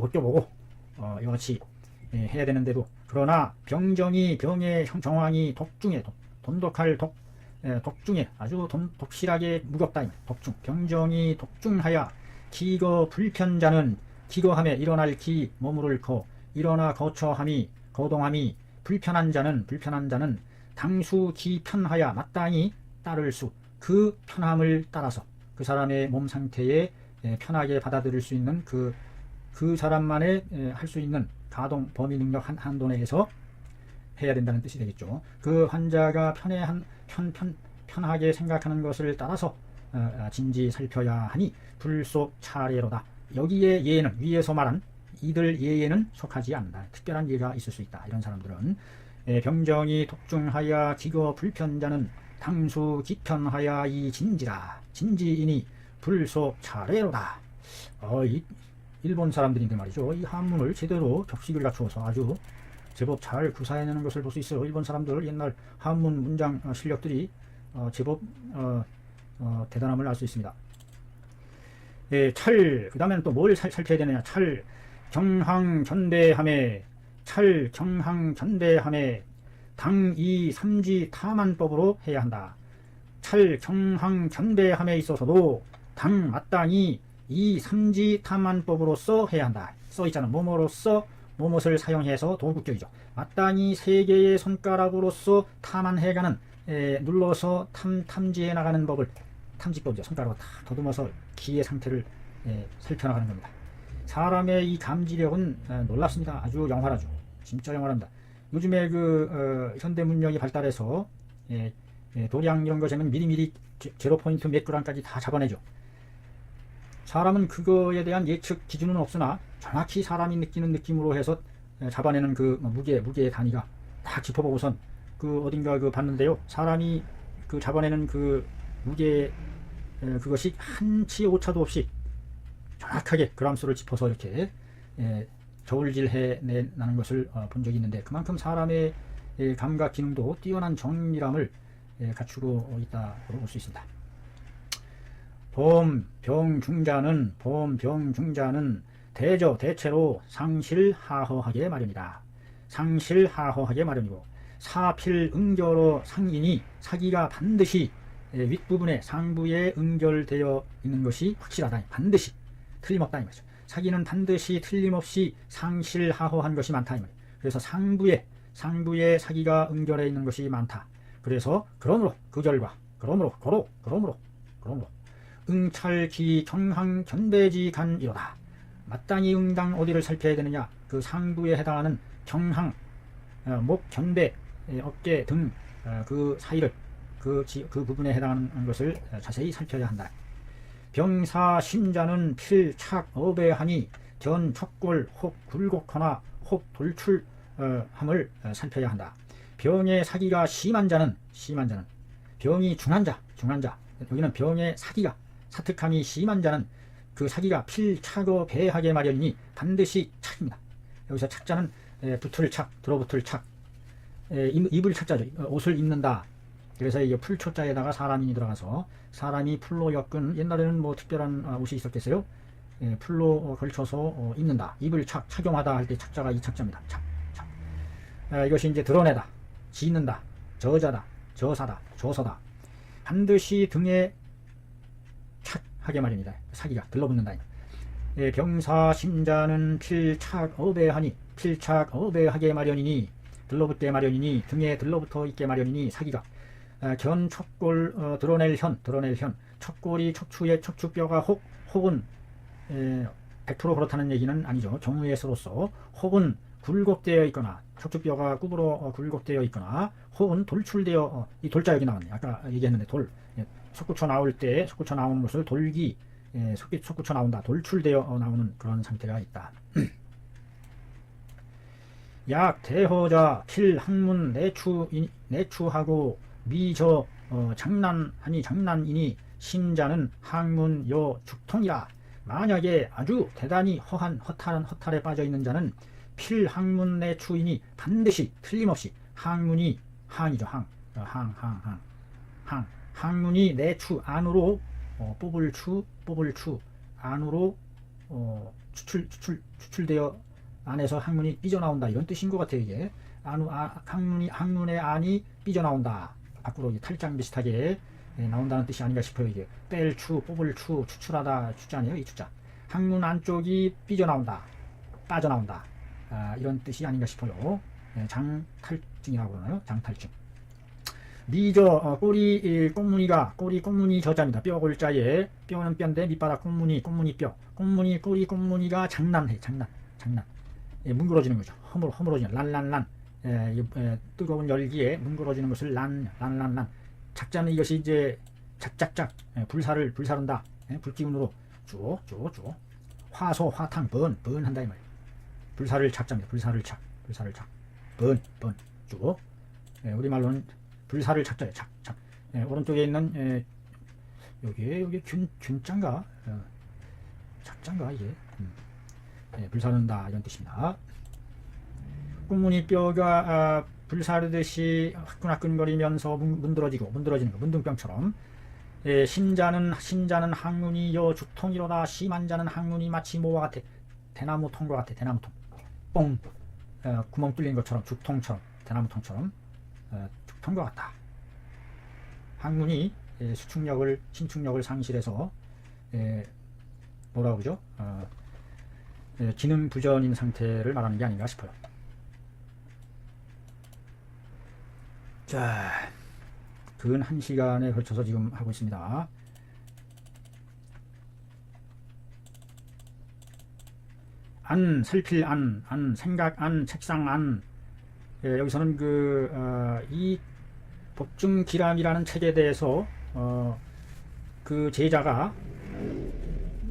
벗겨보고 이와 같이 해야 되는데도, 그러나 병정이, 병의 정황이 독중에, 돈독할 독중에 아주 독실하게 무겁다. 독중. 병정이 독중하야 기거 불편자는, 기거함에 일어날 기, 머무를 거, 일어나 거처함이, 거동함이 불편한 자는 당수 기편하야 마땅히 따를 수, 그 편함을 따라서 그 사람의 몸 상태에 편하게 받아들일 수 있는 그 사람만의 할 수 있는 가동 범위 능력 한도 내에서 해야 된다는 뜻이 되겠죠. 그 환자가 편하게 생각하는 것을 따라서 진지 살펴야 하니 불속 차례로다. 여기에 예는, 위에서 말한 이들 예에는 속하지 않는다. 특별한 예가 있을 수 있다. 이런 사람들은 병정이 독중하야 기거 불편자는 당수 기편하야 이 진지라. 진지이니 불속 차례로다. 이 일본 사람들인데 말이죠. 이 한문을 제대로 격식을 갖추어서 아주 제법 잘 구사해내는 것을 볼 수 있어요. 일본 사람들 옛날 한문 문장 실력들이 제법 대단함을 알 수 있습니다. 그 다음에는 또 뭘 살펴야 되느냐. 경항견대함에, 경항견대함에 당이 삼지 타만법으로 해야 한다. 찰 경항 견배함에 있어서도 당 마땅히 이 삼지 탐안법으로서 해야 한다. 써 있잖아. 뭐뭐로서 뭐뭇을 사용해서 도구격이죠. 마땅히 세 개의 손가락으로서 탐안해가는 눌러서 탐지해 나가는 법을 탐지법이죠. 손가락으로 다 더듬어서 기의 상태를 살펴나가는 겁니다. 사람의 이 감지력은 놀랍습니다. 아주 영활하죠. 진짜 영활합니다. 요즘에 현대 문명이 발달해서 도량 이런 거 재면 미리미리 제로 포인트 몇 그램까지 다 잡아내죠. 사람은 그거에 대한 예측 기준은 없으나 정확히 사람이 느끼는 느낌으로 해서 잡아내는 그 무게의 단위가 딱 짚어보고선 어딘가 봤는데요. 사람이 잡아내는 무게 그것이 한치 오차도 없이 정확하게 그람수를 짚어서 이렇게 저울질해 나는 것을 본 적이 있는데, 그만큼 사람의 감각 기능도 뛰어난 정밀함을 갖추고 있다고 볼 수 있습니다. 보험병중자는 대체로 상실하허하게 마련이다. 상실하허하게 마련이고, 사필응결어 상인이 사기가 반드시 윗부분에 상부에 응결되어 있는 것이 확실하다. 반드시 틀림없다 이 말이죠. 사기는 반드시 틀림없이 상실하허한 것이 많다 이 말이에요. 그래서 상부에 사기가 응결해 있는 것이 많다. 그래서 그러므로 응찰기 경항 견배지 간 이로다. 마땅히 응당 어디를 살펴야 되느냐? 그 상부에 해당하는 경항, 목, 견배, 어깨 등 그 사이를 그 부분에 해당하는 것을 자세히 살펴야 한다. 병사 신자는 필착 어배하니 견 척골 혹 굴곡하나 혹 돌출함을 살펴야 한다. 병의 사기가 심한 자는 병이 중한 자 여기는 병의 사기가 사특함이 심한 자는 그 사기가 필착어 배하게 마련이니 반드시 착입니다. 여기서 착자는 붙을 착, 들어붙을 착, 입을 착자죠. 옷을 입는다. 그래서 이게 풀초자에다가 사람인이 들어가서 사람이 풀로 엮은, 옛날에는 뭐 특별한 옷이 있었겠어요? 풀로 걸쳐서 입는다. 입을 착용하다 할 때 착자가 이 착자입니다. 이것이 이제 드러내다, 짓는다, 저자다, 저사다, 조서다. 반드시 등에 착하게 마련이다. 사기가 들러붙는다. 병사 신자는 필착어배하니 필착어배하게 마련이니 들러붙게 마련이니 등에 들러붙어 있게 마련이니 사기가 견 척골 드러낼 현 척골이 척추의 척추뼈가 혹은 100% 그렇다는 얘기는 아니죠. 경우의 수로서 혹은 굴곡되어 있거나 척추뼈가 굽으로 굴곡되어 있거나 혹은 돌출되어 이 돌자 여기 나왔네. 아까 얘기했는데 속구쳐 나올 때 속구쳐 나오는 것을 돌기 속구쳐 나온다. 돌출되어 나오는 그런 상태가 있다. 약 대허자 필학문 내추하고 미저 장난이니 신자는 학문 여 죽통이라. 만약에 아주 대단히 허탈에 빠져 있는 자는 필학문 내추이니 반드시 틀림없이 학문이 항이죠. 학문이 내추 안으로 뽑을 추 안으로 추출되어 안에서 학문이 삐져나온다 이런 뜻인 것 같아요. 이게 학문의 안이 삐져나온다. 밖으로 탈장 비슷하게 나온다는 뜻이 아닌가 싶어요. 이게 뺄 추, 뽑을 추, 추출하다 추자 아니에요. 이 추자. 학문 안쪽이 삐져나온다, 빠져나온다. 이런 뜻이 아닌가 싶어요. 장탈증이라고 그러나요? 장탈증. 미저 꼬리 꽁무니 저자입니다. 뼈 골자에 뼈는 뼈인데 밑바닥 꽁무니 뼈. 꼬리 꽁무니가 장난. 뭉그러지는 거죠. 허물어지는 란란란. 뜨거운 열기에 뭉그러지는 것을 란. 작자는 이것이 이제 작작작 불사른다. 불기운으로 쭉 화소 화탕 번 한다 이 말이에요. 불사를 작자입니다. 불사를 착 번 쭉. 우리말로는 불사를 착자예요. 착. 오른쪽에 있는 여기 균자인가 작자인가 이게 불사른다 이런 뜻입니다. 꽁무니 뼈가 불사르듯이 화끈화끈거리면서 문드러지는 거, 문둥병처럼. 신자는 학문이 여 죽통이로다. 심한 자는 학문이 마치 뭐와 같아? 대나무통과 같아. 대나무통. 뽕 구멍 뚫린 것처럼 죽통처럼 대나무통처럼 죽통과 같다. 학문이 수축력을 신축력을 상실해서 뭐라고 그러죠? 기능 부전인 상태를 말하는 게 아닌가 싶어요. 자, 근 1시간에 걸쳐서 지금 하고 있습니다. 안, 살필 안, 생각 안, 책상 안. 여기서는 이 법중기람이라는 책에 대해서 그 제자가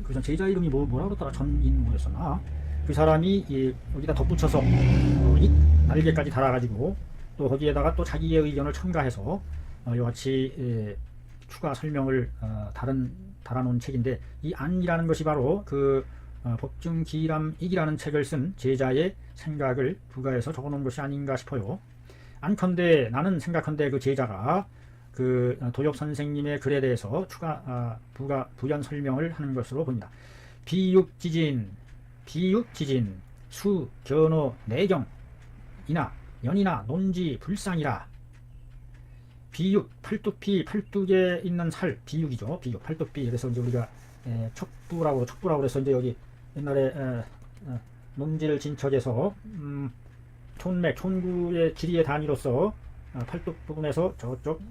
그 제자 이름이 뭐라고 그러더라. 전인무였었나? 그 사람이 여기다 덧붙여서 이 날개까지 달아가지고 또 거기에다가 또 자기의 의견을 첨가해서 이같이 추가 설명을 달아놓은 책인데, 이 안이라는 것이 바로 그 법중기람익이라는 책을 쓴 제자의 생각을 부가해서 적어놓은 것이 아닌가 싶어요. 안컨대 나는 생각컨대 그 제자가 그 도엽 선생님의 글에 대해서 추가 부연 설명을 하는 것으로 봅니다. 비육지진, 수, 견어, 내경이나 연이나 논지, 불상이라. 비육, 팔뚝비, 팔뚝에 있는 살, 비육이죠. 비육, 팔뚝비. 그래서 이제 우리가 척부라고 그래서 이제 여기 옛날에 논지를 진척해서 촌맥, 촌구의 길이의 단위로서 팔뚝 부분에서 저쪽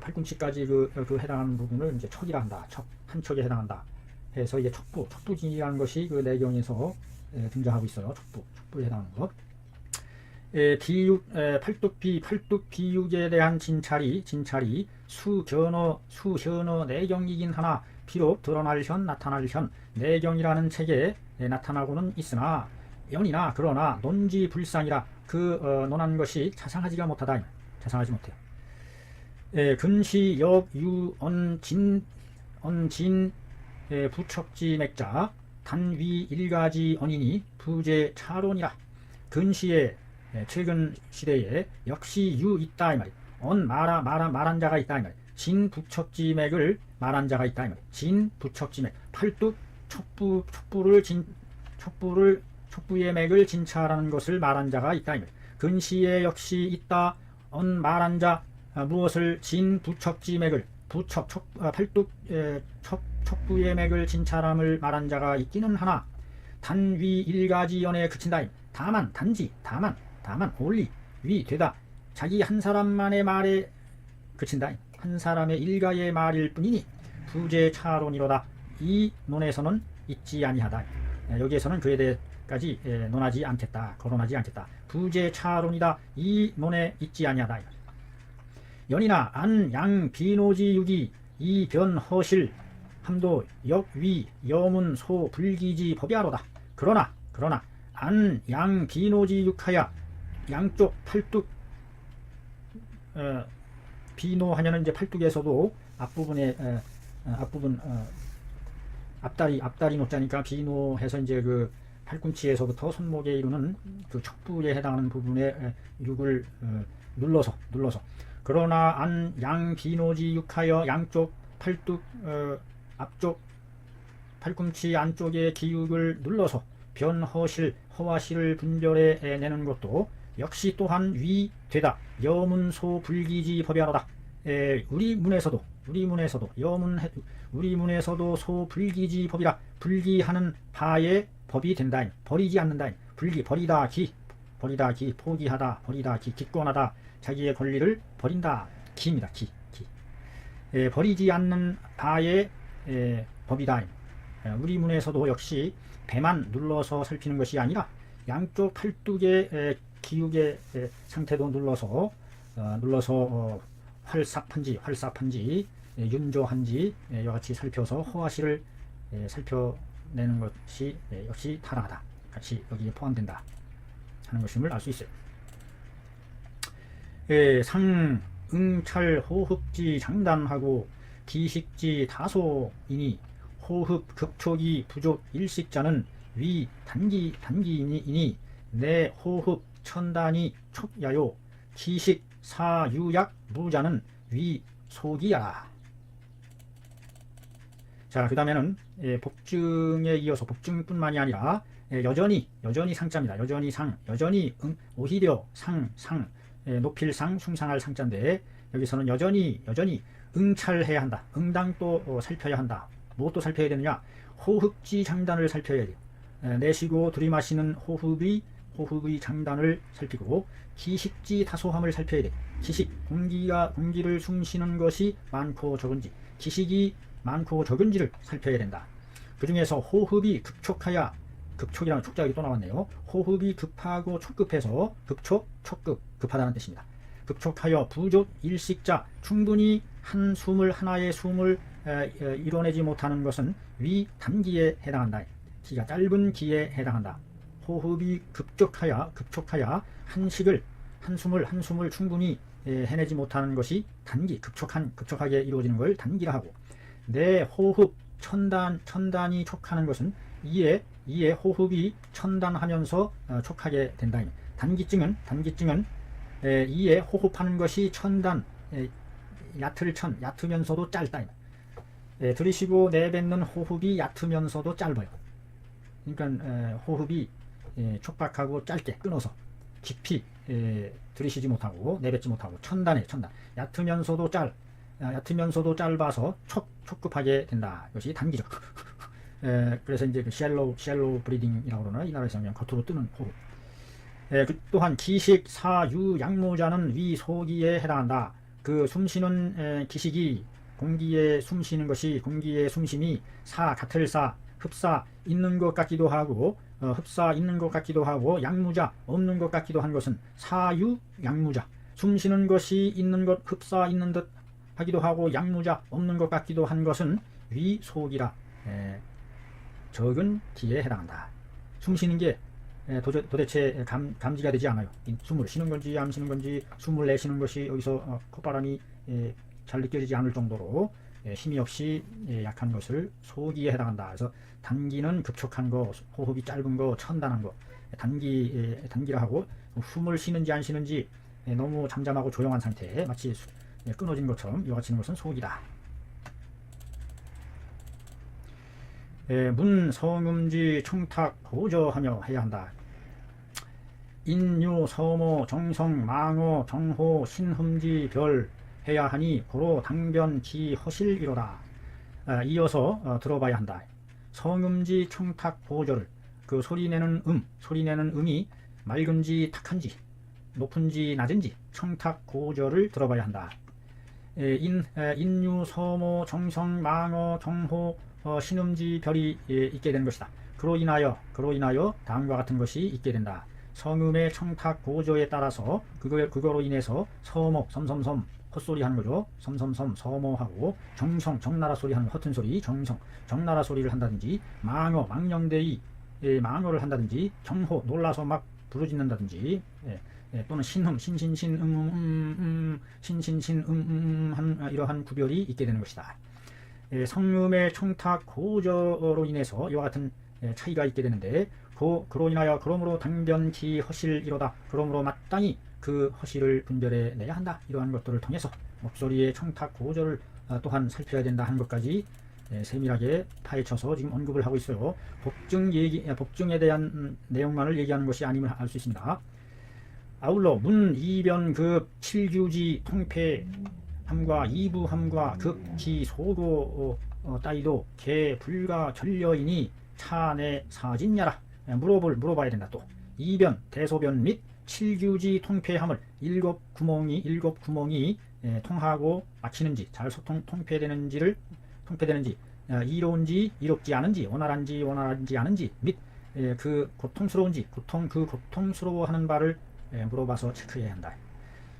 팔꿈치까지 그 해당하는 부분을 이제 척이라 한다. 한 척에 해당한다. 해서 이게 척부진이라는 것이 그 내경에서 등장하고 있어요. 척부에 해당하는 것. 팔뚝 비육에 대한 진찰이 수, 현어, 내경이긴 하나 비록 드러날 현, 나타날 현, 내경이라는 책에 나타나고는 있으나 연이나 그러나 논지 불상이라 논한 것이 자상하지 못해요. 근시 역 유 언진 부척지 맥자 단위 일가지 언이니 부재 차론이라. 근시에 최근 시대에 역시 유 있다 이 말이야. 말한 자가 있다 이 말이야. 진 부척지맥을 말한 자가 있다 이 말이야. 진 부척지맥, 팔뚝 척부의 맥을 진찰하는 것을 말한 자가 있다 이 말이야. 근시에 역시 있다 말한 자 무엇을 진 부척지맥을 팔뚝 척부의 맥을 진찰함을 말한 자가 있기는 하나 단위 일가지 연에 그친다. 다만 only 위 되다 자기 한 사람만의 말에 그친다. 한 사람의 일가의 말일 뿐이니 부재 차론이로다. 이 논에서는 있지 아니하다. 여기에서는 그에 대해까지 논하지 않겠다. 거론하지 않겠다. 부재 차론이다. 이 논에 있지 아니하다. 연이나 안, 양, 비노지, 유기, 이, 변, 허실, 함도, 역, 위, 여문, 소, 불기지, 법야로다. 그러나 안, 양, 비노지, 육하야 양쪽 팔뚝 비노하냐는 이제 팔뚝에서도 앞부분에 앞부분 앞다리 노자니까 비노해서 이제 그 팔꿈치에서부터 손목에 이르는 그 척부에 해당하는 부분에 육을 눌러서 그러나 안, 양, 비노지, 육하여 양쪽 팔뚝 앞쪽 팔꿈치 안쪽에 기육을 눌러서 변, 허실, 허와실을 분별해 내는 것도 역시 또한 위 되다. 여문, 소, 불기지, 법야로다. 우리 문에서도 소, 불기지, 법이라. 불기하는 바의 법이 된다. 버리지 않는다. 버리다 기, 포기하다, 버리다 기, 기권하다. 자기의 권리를 버린다. 기입니다. 기. 버리지 않는 바의 법이다. 우리 문에서도 역시 배만 눌러서 살피는 것이 아니라 양쪽 팔뚝의 기육의 상태도 눌러서 활삭한지 윤조한지 이같이 살펴서 허와실을 살펴내는 것이 역시 타당하다. 같이 여기에 포함된다 하는 것임을 알 수 있어요. 상, 응찰, 호흡지 장단하고 기식지 다소이니 호흡 급촉이 부족 일식자는 위 단기이니 내 호흡 천단이 촉야요 기식 사유약 무자는 위 소기야. 자, 그 다음에는 복증에 이어서 복증뿐만이 아니라 여전히 상자입니다. 여전히 오히려 높일 상, 숭상할 상자인데 여기서는 여전히 응찰해야 한다. 응당도 살펴야 한다. 무엇도 살펴야 되느냐? 호흡지 장단을 살펴야 돼요. 내쉬고 들이마시는 호흡의 장단을 살피고 기식지 다소함을 살펴야 돼. 기식, 공기를 숨쉬는 것이 많고 적은지, 기식이 많고 적은지를 살펴야 된다. 그 중에서 호흡이 급촉이라는 촉자 여기 또 나왔네요. 호흡이 급하고 촉급해서 급촉, 촉급, 급하다는 뜻입니다. 급촉하여 부족, 일식자, 충분히 하나의 숨을 이뤄내지 못하는 것은 위 단기에 해당한다. 기가 짧은 기에 해당한다. 호흡이 급촉하여 한숨을 충분히 해내지 못하는 것이 단기, 급촉하게 이루어지는 걸 단기라 하고, 내 호흡 천단이 촉하는 것은 이에 호흡이 천단하면서 촉하게 된다. 단기증은 이에 호흡하는 것이 천단, 얕으면서도 짧다. 들이쉬고 내뱉는 호흡이 얕으면서도 짧아요. 그러니까 호흡이 촉박하고 짧게 끊어서 깊이 들이쉬지 못하고 내뱉지 못하고 천단 얕으면서도 짧아서 촉급하게 된다. 이것이 단기죠. 그래서 이제 그 shallow breathing이라고 그러나 이 나라에서 그냥 겉으로 뜨는 호흡. 또한 기식, 사, 유, 양무자는 위, 소기에 해당한다. 그 숨쉬는 기식이 공기에 숨쉬는 것이 공기의 숨쉼이 같을 사, 흡사 있는 것 같기도 하고 흡사 있는 것 같기도 하고 양무자 없는 것 같기도 한 것은 사유 양무자 숨쉬는 것이 있는 것 흡사 있는 듯 하기도 하고 양무자 없는 것 같기도 한 것은 위, 소기라 적은 기에 해당한다. 숨쉬는 게 도대체 감지가 되지 않아요. 숨을 쉬는 건지 안 쉬는 건지 숨을 내쉬는 것이 여기서 콧바람이 잘 느껴지지 않을 정도로 힘이 없이 약한 것을 소기에 해당한다. 그래서 단기는 급촉한 거, 호흡이 짧은 거, 천단한 거, 단기라 하고, 숨을 쉬는지 안 쉬는지 너무 잠잠하고 조용한 상태에 마치 끊어진 것처럼 이와 같이 있는 것은 소기다. 문, 성음지, 청탁, 보저하며 해야 한다. 인유, 서모, 정성, 망어, 정호, 신흠지, 별 해야 하니 고로 당변, 기, 허실이로다. 이어서 들어봐야 한다. 성음지, 청탁, 보저를 그 소리내는 음이 맑은지 탁한지 높은지 낮은지 청탁, 고저를 들어봐야 한다. 인유, 서모, 정성, 망어, 정호, 신음지, 별이 있게 되는 것이다. 그로 인하여 다음과 같은 것이 있게 된다. 성음의 청탁, 고저에 따라서 그거로 인해서 서모, 섬섬섬 헛소리 하는 거죠. 섬섬섬 서모하고 정성, 적나라 소리 하는 허튼 소리, 정성, 적나라 소리를 한다든지, 망어, 망령되이 망어를 한다든지, 정호, 놀라서 막 부르짖는다든지, 또는 신흠, 신신신 한 이러한 구별이 있게 되는 것이다. 성음의 청탁, 고저로 인해서 이와 같은 차이가 있게 되는데, 그로 인하여 그러므로 당변기 허실이로다. 그러므로 마땅히 그 허실을 분별해 내야 한다. 이러한 것들을 통해서 목소리의 청탁, 고저를 또한 살펴야 된다 하는 것까지 세밀하게 파헤쳐서 지금 언급을 하고 있어요. 복증에 대한 내용만을 얘기하는 것이 아님을 알 수 있습니다. 아울러 문, 이변급, 칠규지, 통폐함과 이부함과 극, 기, 소도 따위도 개, 불가, 전려이니 차내 사진야라. 물어봐야 된다. 또 이변, 대소변 및 칠규지, 통폐함을 일곱 구멍이 통하고 막히는지 잘 통폐되는지 이로운지 이롭지 않은지 원활한지 않은지 및 그 고통스러워하는 바를 물어봐서 체크해야 한다.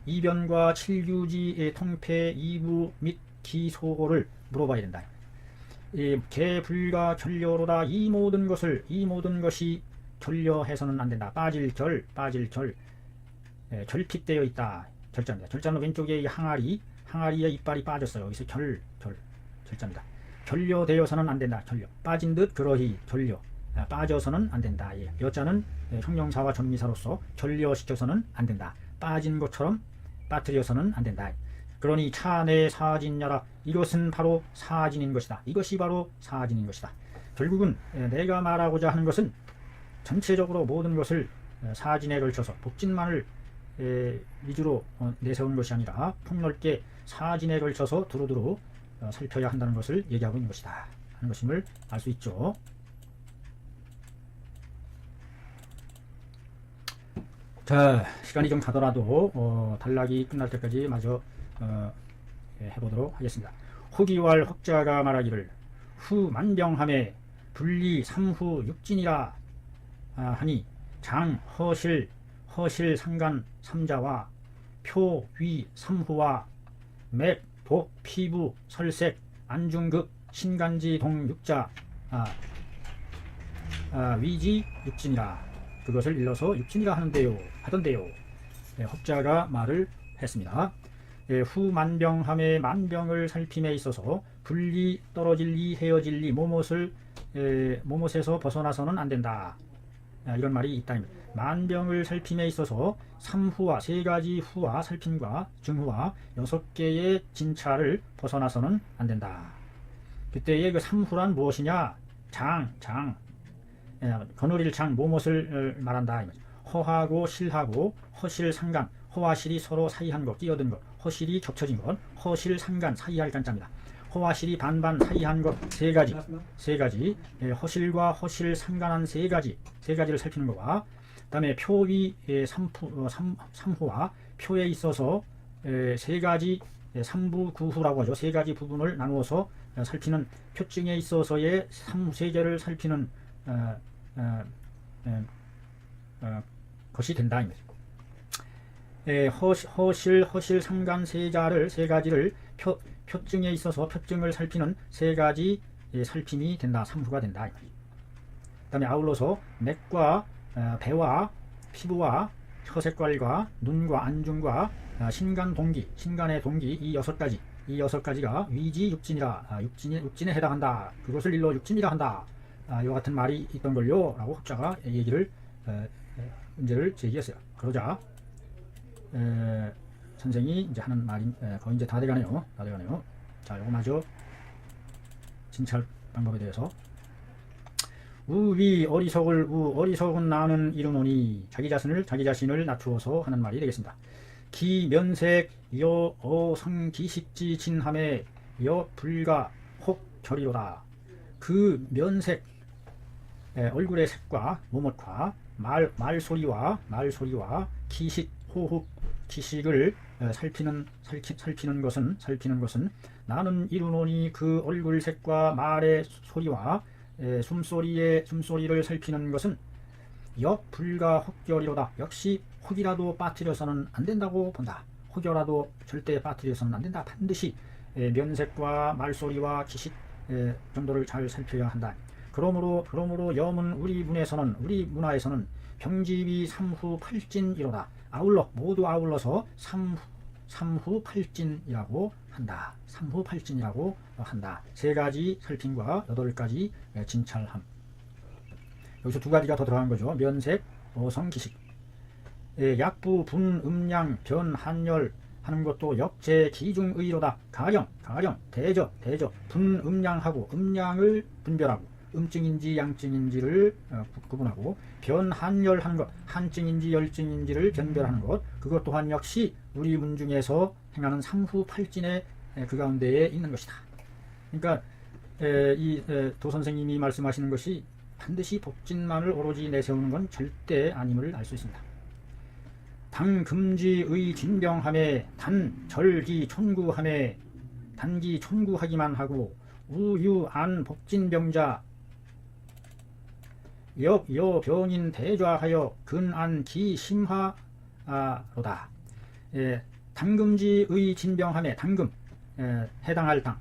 이변과 칠규지의 통폐, 이부 및 기소를 물어봐야 된다. 개, 불가, 전려로다. 이 모든 것이 전려해서는 안 된다. 빠질 절 절핍되어 있다. 절자입니다. 절자는 왼쪽에 항아리에 이빨이 빠졌어요. 여기서 절자입니다. 전려되어서는 안 된다. 빠진 듯 그러히 빠져서는 안 된다. 여자는 형용사와 전미사로서 전려시켜서는 안 된다. 빠진 것처럼 빠뜨려서는 안 된다. 그러니 차내 사진야라. 이것은 바로 사진인 것이다. 이것이 바로 사진인 것이다. 결국은 내가 말하고자 하는 것은 전체적으로 모든 것을 사진에 걸쳐서 복진만을 위주로 내세우는 것이 아니라 폭넓게 사진에 걸쳐서 두루두루 살펴야 한다는 것을 얘기하고 있는 것이다 하는 것임을 알 수 있죠. 자, 시간이 좀 가더라도 단락이 끝날 때까지 마저 해보도록 하겠습니다. 후기왈 혹자가 말하기를 후 만병함에 분리 삼후 육진이라 하니 장 허실 상간 삼자와 표 위 삼후와 맥 독 피부 설색 안중극 신간지 동 육자 위지 육진이라 그것을 일러서 육진이라 하던데요. 혹자가 말을 했습니다. 후 만병함의 만병을 살핌에 있어서 분리 떨어질 리 헤어질 리 모못에서 벗어나서는 안 된다. 이런 말이 있다. 만병을 살핌에 있어서 삼후와 세 가지 후와 살핌과 증후와 6개의 진찰을 벗어나서는 안 된다. 그때의 그 삼후란 무엇이냐? 거느릴 장 모못을 말한다. 허하고 실하고 허실 상간 허와 실이 서로 사이한 것 끼어든 것 허실이 겹쳐진 것 허실 상간 사이할 간자입니다. 허와 실이 반반 사이한 것 세 가지 허실과 허실 상간한 세 가지를 살피는 것과 그 다음에 표위 삼후와 표에 있어서 세 가지 삼부 구후라고 하죠. 세 가지 부분을 나누어서 살피는 표증에 있어서의 삼세계를 살피는 것이 된다. 허실 상간 세 가지를 표증에 있어서 표증을 살피는 세 가지 살핌이 된다. 삼후가 된다. 그 다음에 아울러서 맥과 배와 피부와 혀색깔과 눈과 안중과 신간의 동기 이 6가지가 위지 육진이라 육진에 해당한다. 그것을 일러 육진이라 한다. 이와 같은 말이 있던 걸요 라고 학자가 문제를 제기했어요. 그러자 선생이 이제 하는 말이 거의 이제 다 돼가네요. 자, 요거 마저 진찰 방법에 대해서 우위 어리석은 나는 이르노니 자기 자신을 낮추어서 하는 말이 되겠습니다. 기면색 여어성기식지 진함에 여불가 혹 결이로다. 그 면색 얼굴의 색과 모못과 말소리와 기식 호흡 기식을 살피는 것은 나는 이르노니 그 얼굴 색과 말의 소리와 숨소리를 살피는 것은 역불가 혹결이로다. 역시 혹이라도 빠뜨려서는 안 된다고 본다. 혹여라도 절대 빠뜨려서는 안 된다. 반드시 면색과 말소리와 기식 정도를 잘 살펴야 한다. 그러므로 염은 우리 문화에서는 병지위 삼후 팔진이로다. 모두 아울러서 삼후 팔진이라고 한다. 세 가지 살핌과 8가지 진찰함. 여기서 2가지가 더 들어간 거죠. 면색, 어성, 기식. 약부, 분, 음양, 변, 한열 하는 것도 역제, 기중의로다. 가령, 대저, 분, 음양하고 음양을 분별하고 음증인지 양증인지를 구분하고 변, 한열 하는 것, 한증인지 열증인지를 변별하는 것, 그것 또한 역시 우리 문중에서 행하는 삼후 팔진의 그 가운데에 있는 것이다. 그러니까 이 도선생님이 말씀하시는 것이 반드시 복진만을 오로지 내세우는 건 절대 아님을 알 수 있습니다. 당금지의 진병함에 단절기 촌구함에 단기 촌구하기만 하고 우유안 복진병자 여병인 대좌하여 근안 기심화로다. 당금지의 진병함에 당금 해당할 당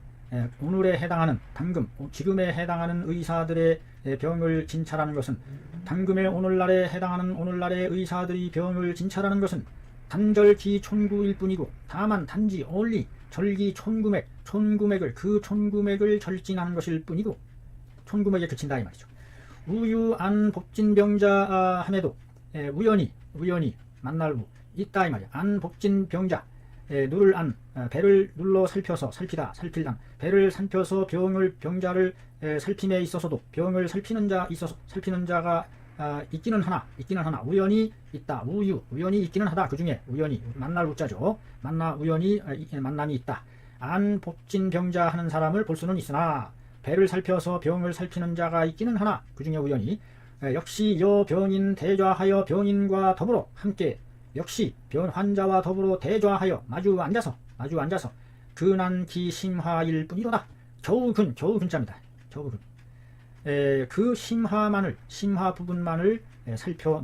오늘에 해당하는 당금 지금에 해당하는 의사들의 병을 진찰하는 것은 당금의 오늘날에 해당하는 오늘날의 의사들이 병을 진찰하는 것은 단절기 촌구일 뿐이고 다만 단지 only 절기 촌구맥을 그 촌구맥을 절진하는 것일 뿐이고 촌구맥에 그친다 이 말이죠. 우유안 복진병자 함에도 우연히 만날부 있다 이 말이야. 안 복진병자 누를 안 배를 눌러 살필당 배를 살펴서 병자를 살핌에 있어서도 병을 살피는 자가 있기는 하나 우연히 있다. 우연히 있기는 하다. 그 중에 우연히 만날 우자죠. 우연히 만남이 있다. 안 복진 병자 하는 사람을 볼 수는 있으나 배를 살펴서 병을 살피는 자가 있기는 하나 그 중에 우연히 역시 여 병인 대좌하여 병인과 더불어 함께 역시 병 환자와 더불어 대좌하여 마주 앉아서 근한기 심화일 뿐이로다. 겨우 근자입니다. 겨우 근. 그 심화 부분만을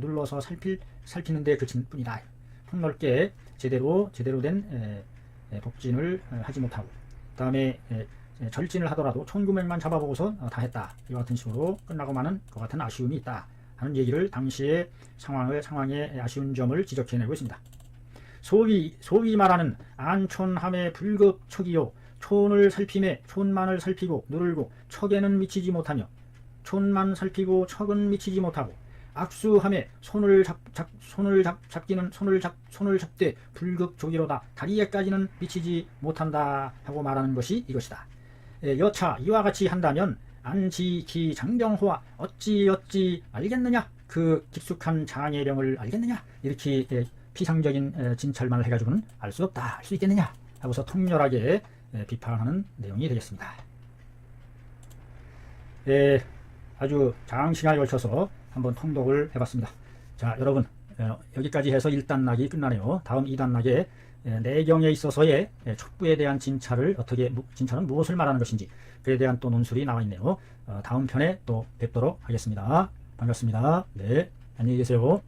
눌러서 살피는데 그친 뿐이다. 폭넓게 제대로 된 복진을 하지 못하고 그 다음에 절진을 하더라도 1900만 잡아보고서 다 했다. 이와 같은 식으로 끝나고 마는 것 같은 아쉬움이 있다 하는 얘기를 당시의 상황의 아쉬운 점을 지적해내고 있습니다. 소위 말하는 안촌함의 불급척이요 촌을 살피매 촌만을 살피고 누르고 척에는 미치지 못하며 촌만 살피고 척은 미치지 못하고 악수함에 손을 잡되 불극족이로다. 다리에까지는 미치지 못한다 하고 말하는 것이 이것이다. 여차 이와 같이 한다면 안지기 장병호와 어찌 알겠느냐? 그 깊숙한 장애병을 알겠느냐? 이렇게 피상적인 진찰만을 해가지고는 알 수 없다. 할 수 있겠느냐? 하고서 통렬하게 비판하는 내용이 되겠습니다. 아주 장시간에 걸쳐서 한번 통독을 해봤습니다. 자, 여러분 여기까지 해서 1단락이 끝나네요. 다음 2단락에 내경에 있어서의 촉부에 대한 진찰은 무엇을 말하는 것인지 그에 대한 또 논술이 나와 있네요. 다음 편에 또 뵙도록 하겠습니다. 반갑습니다. 네, 안녕히 계세요.